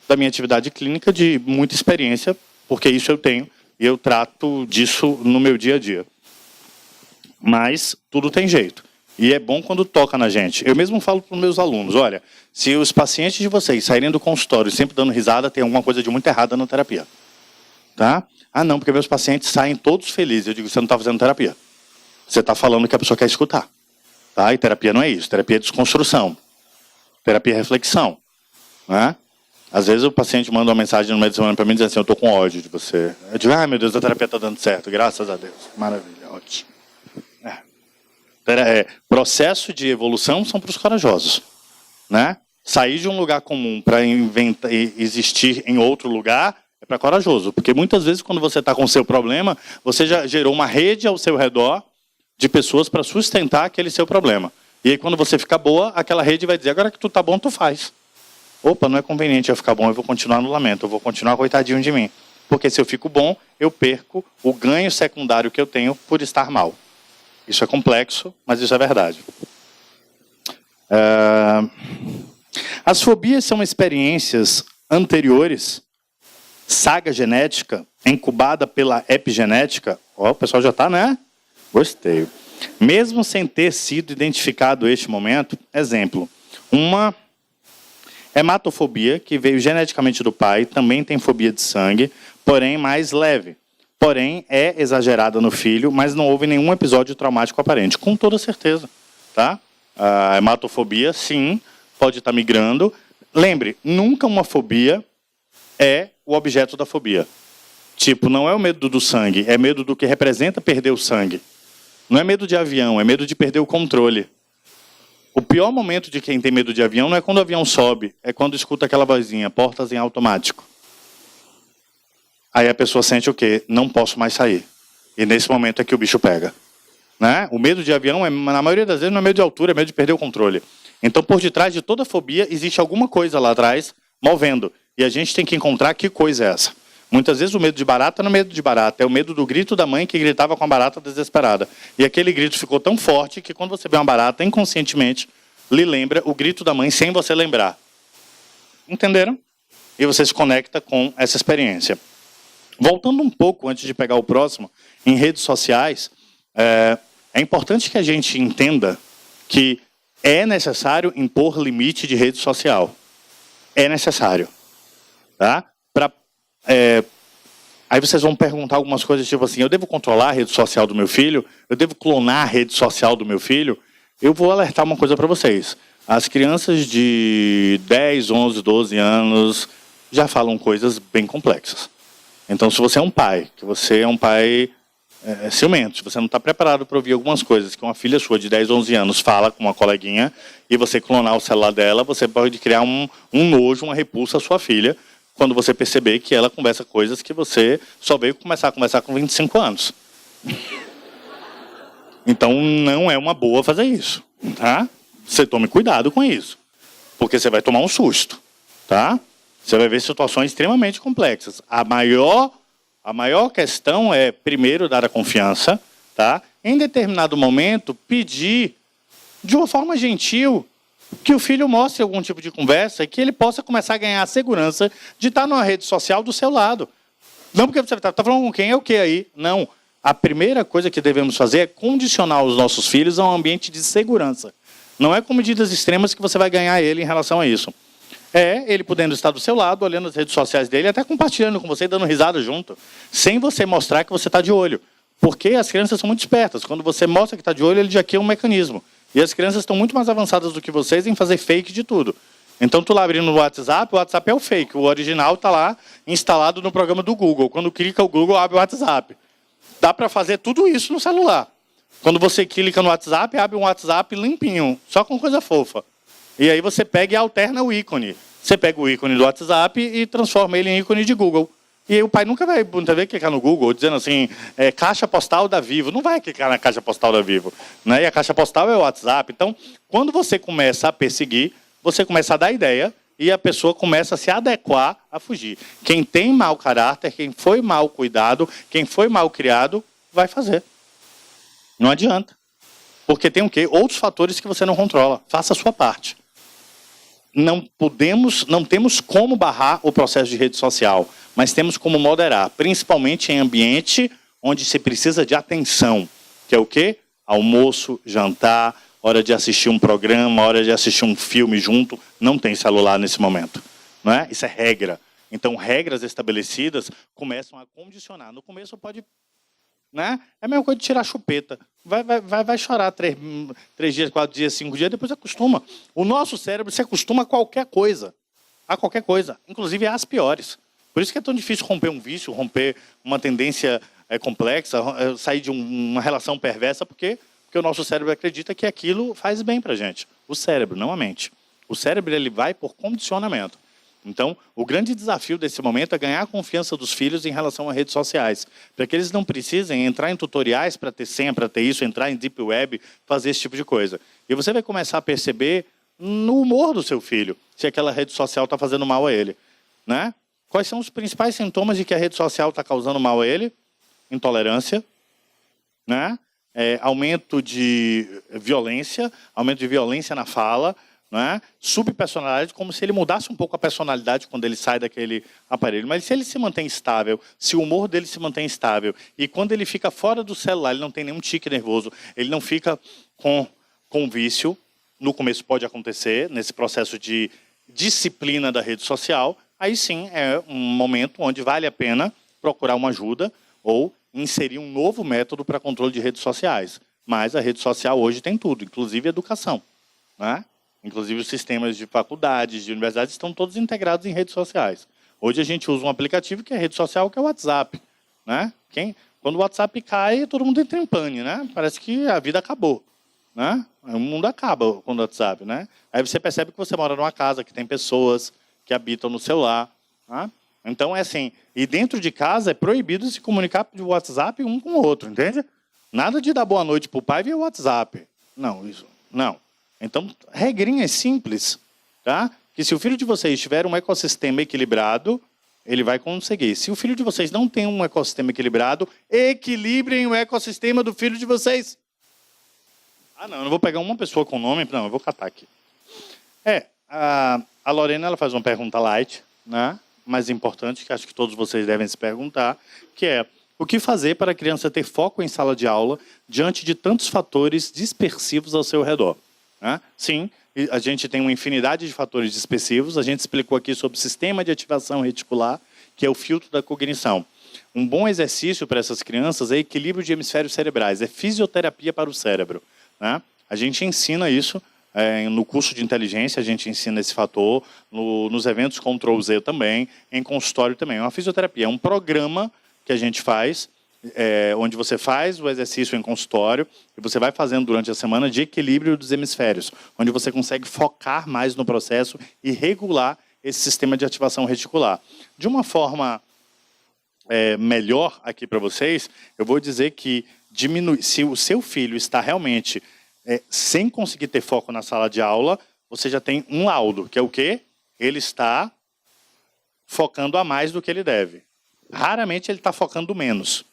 Speaker 2: da minha atividade clínica, de muita experiência, porque isso eu tenho, e eu trato disso no meu dia a dia. Mas tudo tem jeito. E é bom quando toca na gente. Eu mesmo falo para os meus alunos, olha, se os pacientes de vocês saírem do consultório sempre dando risada, tem alguma coisa de muito errada na terapia. Tá? Não, porque meus pacientes saem todos felizes. Eu digo, você não está fazendo terapia. Você está falando que a pessoa quer escutar. Tá? E terapia não é isso. Terapia é desconstrução. Terapia é reflexão. Né? Às vezes o paciente manda uma mensagem no meio de semana para mim dizendo assim, eu estou com ódio de você. Eu digo, meu Deus, a terapia está dando certo. Graças a Deus. Maravilha, ótimo. Processo de evolução são para os corajosos, né? Sair de um lugar comum para existir em outro lugar é para corajoso, porque muitas vezes quando você está com o seu problema, você já gerou uma rede ao seu redor de pessoas para sustentar aquele seu problema. E aí quando você fica boa, aquela rede vai dizer, agora que tu tá bom, tu faz. Opa, não é conveniente eu ficar bom, eu vou continuar no lamento, eu vou continuar coitadinho de mim. Porque se eu fico bom, eu perco o ganho secundário que eu tenho por estar mal. Isso é complexo, mas isso é verdade. As fobias são experiências anteriores saga genética incubada pela epigenética. Ó, o pessoal já está, né? Gostei. Mesmo sem ter sido identificado este momento, exemplo, uma hematofobia, que veio geneticamente do pai, também tem fobia de sangue, porém mais leve. Porém, é exagerada no filho, mas não houve nenhum episódio traumático aparente. Com toda certeza. Tá? A hematofobia, sim, pode estar migrando. Lembre, nunca uma fobia é o objeto da fobia. Tipo, não é o medo do sangue, é medo do que representa perder o sangue. Não é medo de avião, é medo de perder o controle. O pior momento de quem tem medo de avião não é quando o avião sobe, é quando escuta aquela vozinha, portas em automático. Aí a pessoa sente o quê? Não posso mais sair. E nesse momento é que o bicho pega. Né? O medo de avião, na maioria das vezes, não é medo de altura, é medo de perder o controle. Então, por detrás de toda fobia, existe alguma coisa lá atrás movendo. E a gente tem que encontrar que coisa é essa. Muitas vezes o medo de barata não é medo de barata, é o medo do grito da mãe que gritava com a barata desesperada. E aquele grito ficou tão forte que quando você vê uma barata, inconscientemente, lhe lembra o grito da mãe sem você lembrar. Entenderam? E você se conecta com essa experiência. Voltando um pouco, antes de pegar o próximo, em redes sociais, é importante que a gente entenda que é necessário impor limite de rede social. É necessário. Tá? Aí vocês vão perguntar algumas coisas tipo assim, eu devo controlar a rede social do meu filho? Eu devo clonar a rede social do meu filho? Eu vou alertar uma coisa para vocês. As crianças de 10, 11, 12 anos já falam coisas bem complexas. Então, se você é um pai, que você é um pai ciumento, se você não está preparado para ouvir algumas coisas que uma filha sua de 10, 11 anos fala com uma coleguinha e você clonar o celular dela, você pode criar um nojo, uma repulsa à sua filha, quando você perceber que ela conversa coisas que você só veio começar a conversar com 25 anos. Então, não é uma boa fazer isso. Tá? Você tome cuidado com isso. Porque você vai tomar um susto. Tá? Você vai ver situações extremamente complexas. A maior questão é, primeiro, dar a confiança. Tá? Em determinado momento, pedir, de uma forma gentil, que o filho mostre algum tipo de conversa e que ele possa começar a ganhar a segurança de estar numa rede social do seu lado. Não porque você está falando com quem é o que aí. Não. A primeira coisa que devemos fazer é condicionar os nossos filhos a um ambiente de segurança. Não é com medidas extremas que você vai ganhar ele em relação a isso. É ele podendo estar do seu lado, olhando as redes sociais dele, até compartilhando com você e dando risada junto, sem você mostrar que você está de olho. Porque as crianças são muito espertas. Quando você mostra que está de olho, ele já cria um mecanismo. E as crianças estão muito mais avançadas do que vocês em fazer fake de tudo. Então, tu lá abrindo o WhatsApp é o fake. O original está lá instalado no programa do Google. Quando clica o Google, abre o WhatsApp. Dá para fazer tudo isso no celular. Quando você clica no WhatsApp, abre um WhatsApp limpinho, só com coisa fofa. E aí você pega e alterna o ícone. Você pega o ícone do WhatsApp e transforma ele em ícone de Google. E aí o pai nunca vai muitas vezes clicar no Google dizendo assim, caixa postal da Vivo. Não vai clicar na caixa postal da Vivo. Né? E a caixa postal é o WhatsApp. Então, quando você começa a perseguir, você começa a dar ideia e a pessoa começa a se adequar a fugir. Quem tem mau caráter, quem foi mal cuidado, quem foi mal criado, vai fazer. Não adianta. Porque tem o quê? Outros fatores que você não controla. Faça a sua parte. Não temos como barrar o processo de rede social, mas temos como moderar, principalmente em ambiente onde se precisa de atenção, que é o quê? Almoço, jantar, hora de assistir um programa, hora de assistir um filme junto, não tem celular nesse momento. Não é? Isso é regra. Então, regras estabelecidas começam a condicionar. No começo pode... Né? É a mesma coisa de tirar a chupeta. Vai chorar 3 dias, 4 dias, 5 dias, depois acostuma. O nosso cérebro se acostuma a qualquer coisa. A qualquer coisa. Inclusive às piores. Por isso que é tão difícil romper um vício, romper uma tendência complexa, sair de uma relação perversa, porque o nosso cérebro acredita que aquilo faz bem para a gente. O cérebro, não a mente. O cérebro ele vai por condicionamento. Então, o grande desafio desse momento é ganhar a confiança dos filhos em relação a redes sociais, para que eles não precisem entrar em tutoriais para ter senha, para ter isso, entrar em deep web, fazer esse tipo de coisa. E você vai começar a perceber no humor do seu filho, se aquela rede social está fazendo mal a ele. Né? Quais são os principais sintomas de que a rede social está causando mal a ele? Intolerância, né? Aumento de violência na fala, não é? Subpersonalidade, como se ele mudasse um pouco a personalidade quando ele sai daquele aparelho. Mas se ele se mantém estável, se o humor dele se mantém estável, e quando ele fica fora do celular, ele não tem nenhum tique nervoso, ele não fica com vício, no começo pode acontecer, nesse processo de disciplina da rede social, aí sim é um momento onde vale a pena procurar uma ajuda ou inserir um novo método para controle de redes sociais. Mas a rede social hoje tem tudo, inclusive educação, né? Inclusive os sistemas de faculdades, de universidades, estão todos integrados em redes sociais. Hoje a gente usa um aplicativo que é rede social, que é o WhatsApp, né? Quando o WhatsApp cai, todo mundo entra em pane, né? Parece que a vida acabou, né? O mundo acaba com o WhatsApp, né? Aí você percebe que você mora numa casa que tem pessoas que habitam no celular, né? Então é assim, e dentro de casa é proibido se comunicar por WhatsApp um com o outro, entende? Nada de dar boa noite para o pai via WhatsApp. Não, isso não. Então, regrinhas simples, tá? Que se o filho de vocês tiver um ecossistema equilibrado, ele vai conseguir. Se o filho de vocês não tem um ecossistema equilibrado, equilibrem o ecossistema do filho de vocês. Ah, não, eu não vou pegar uma pessoa com nome, não, eu vou catar aqui. A Lorena ela faz uma pergunta light, né? Mais importante, que acho que todos vocês devem se perguntar, que é: o que fazer para a criança ter foco em sala de aula diante de tantos fatores dispersivos ao seu redor? Né? Sim, a gente tem uma infinidade de fatores dispersivos. A gente explicou aqui sobre o sistema de ativação reticular, que é o filtro da cognição. Um bom exercício para essas crianças é equilíbrio de hemisférios cerebrais, é fisioterapia para o cérebro. Né? A gente ensina isso no curso de inteligência, a gente ensina esse fator, nos eventos Ctrl+Z também, em consultório também. É uma fisioterapia, é um programa que a gente faz, onde você faz o exercício em consultório e você vai fazendo durante a semana de equilíbrio dos hemisférios, onde você consegue focar mais no processo e regular esse sistema de ativação reticular. De uma forma melhor aqui para vocês, eu vou dizer que se o seu filho está realmente sem conseguir ter foco na sala de aula, você já tem um laudo, que é o quê? Ele está focando a mais do que ele deve. Raramente ele está focando menos.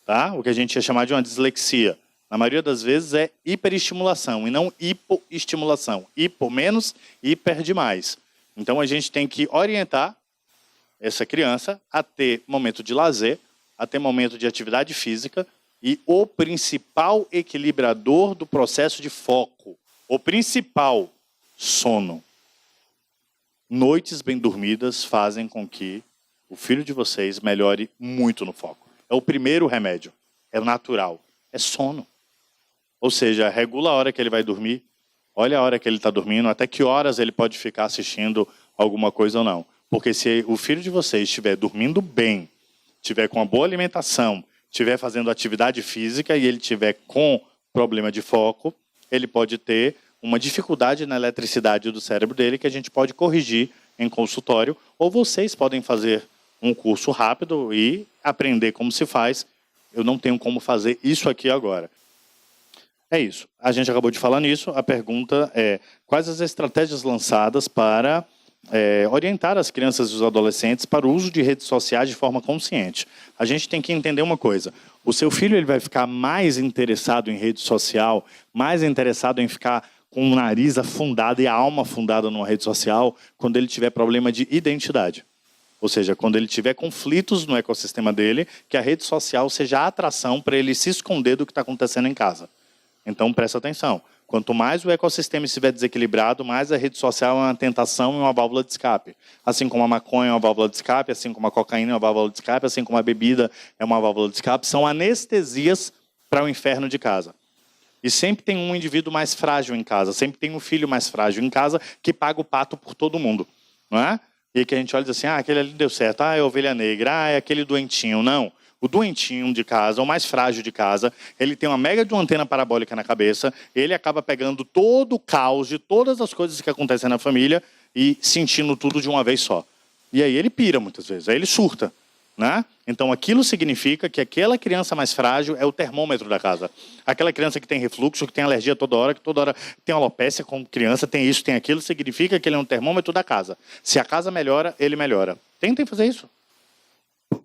Speaker 2: Tá? O que a gente ia chamar de uma dislexia. Na maioria das vezes é hiperestimulação e não hipoestimulação. Hipo menos, hiper demais. Então a gente tem que orientar essa criança a ter momento de lazer, a ter momento de atividade física e o principal equilibrador do processo de foco, o principal, sono. Noites bem dormidas fazem com que o filho de vocês melhore muito no foco. É o primeiro remédio, é o natural, é sono. Ou seja, regula a hora que ele vai dormir, olha a hora que ele está dormindo, até que horas ele pode ficar assistindo alguma coisa ou não. Porque se o filho de vocês estiver dormindo bem, estiver com uma boa alimentação, estiver fazendo atividade física e ele estiver com problema de foco, ele pode ter uma dificuldade na eletricidade do cérebro dele que a gente pode corrigir em consultório, ou vocês podem fazer um curso rápido e aprender como se faz. Eu não tenho como fazer isso aqui agora. É isso. A gente acabou de falar nisso. A pergunta é: quais as estratégias lançadas para orientar as crianças e os adolescentes para o uso de redes sociais de forma consciente? A gente tem que entender uma coisa. O seu filho ele vai ficar mais interessado em rede social, mais interessado em ficar com o nariz afundado e a alma afundada numa rede social quando ele tiver problema de identidade. Ou seja, quando ele tiver conflitos no ecossistema dele, que a rede social seja a atração para ele se esconder do que está acontecendo em casa. Então, presta atenção. Quanto mais o ecossistema estiver desequilibrado, mais a rede social é uma tentação e uma válvula de escape. Assim como a maconha é uma válvula de escape, assim como a cocaína é uma válvula de escape, assim como a bebida é uma válvula de escape, são anestesias para o inferno de casa. E sempre tem um indivíduo mais frágil em casa, sempre tem um filho mais frágil em casa que paga o pato por todo mundo, não é? E que a gente olha e diz assim: aquele ali deu certo, é a ovelha negra, é aquele doentinho. Não, o doentinho de casa, o mais frágil de casa, ele tem uma mega de uma antena parabólica na cabeça, ele acaba pegando todo o caos de todas as coisas que acontecem na família e sentindo tudo de uma vez só. E aí ele pira muitas vezes, aí ele surta. Né? Então aquilo significa que aquela criança mais frágil é o termômetro da casa. Aquela criança que tem refluxo, que tem alergia toda hora, que toda hora tem alopecia como criança, tem isso, tem aquilo, significa que ele é um termômetro da casa. Se a casa melhora, ele melhora. Tentem fazer isso.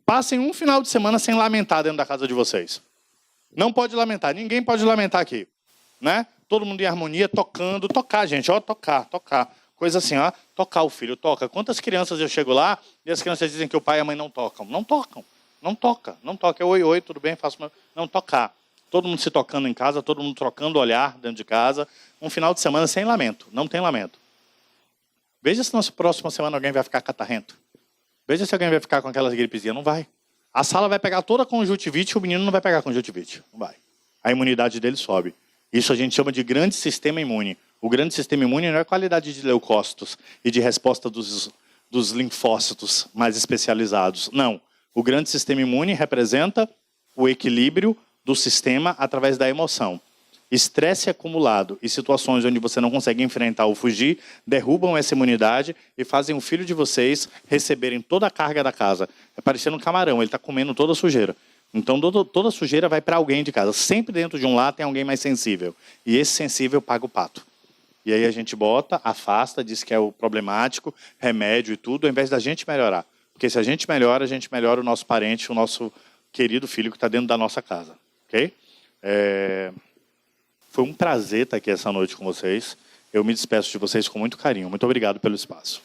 Speaker 2: Passem um final de semana sem lamentar dentro da casa de vocês. Não pode lamentar, ninguém pode lamentar aqui. Né? todo mundo em harmonia, tocando, tocar, gente, ó, tocar. Coisa assim, ó, tocar o filho, toca. Quantas crianças eu chego lá e as crianças dizem que o pai e a mãe não tocam? Não toca. É oi, tudo bem, faço meu... Não, tocar. Todo mundo se tocando em casa, todo mundo trocando olhar dentro de casa. Um final de semana sem lamento, não tem lamento. Veja se na próxima semana alguém vai ficar catarrento. Veja se alguém vai ficar com aquelas gripezinhas. Não vai. A sala vai pegar toda a conjuntivite e o menino não vai pegar conjuntivite. Não vai. A imunidade dele sobe. Isso a gente chama de grande sistema imune. O grande sistema imune não é a qualidade de leucócitos e de resposta dos linfócitos mais especializados. Não. O grande sistema imune representa o equilíbrio do sistema através da emoção. Estresse acumulado e situações onde você não consegue enfrentar ou fugir, derrubam essa imunidade e fazem o filho de vocês receberem toda a carga da casa. É parecendo um camarão, ele está comendo toda a sujeira. Então toda a sujeira vai para alguém de casa. Sempre dentro de um lar tem alguém mais sensível. E esse sensível paga o pato. E aí a gente bota, afasta, diz que é o problemático, remédio e tudo, ao invés da gente melhorar. Porque se a gente melhora o nosso parente, o nosso querido filho que está dentro da nossa casa. Ok? Foi um prazer estar aqui essa noite com vocês. Eu me despeço de vocês com muito carinho. Muito obrigado pelo espaço.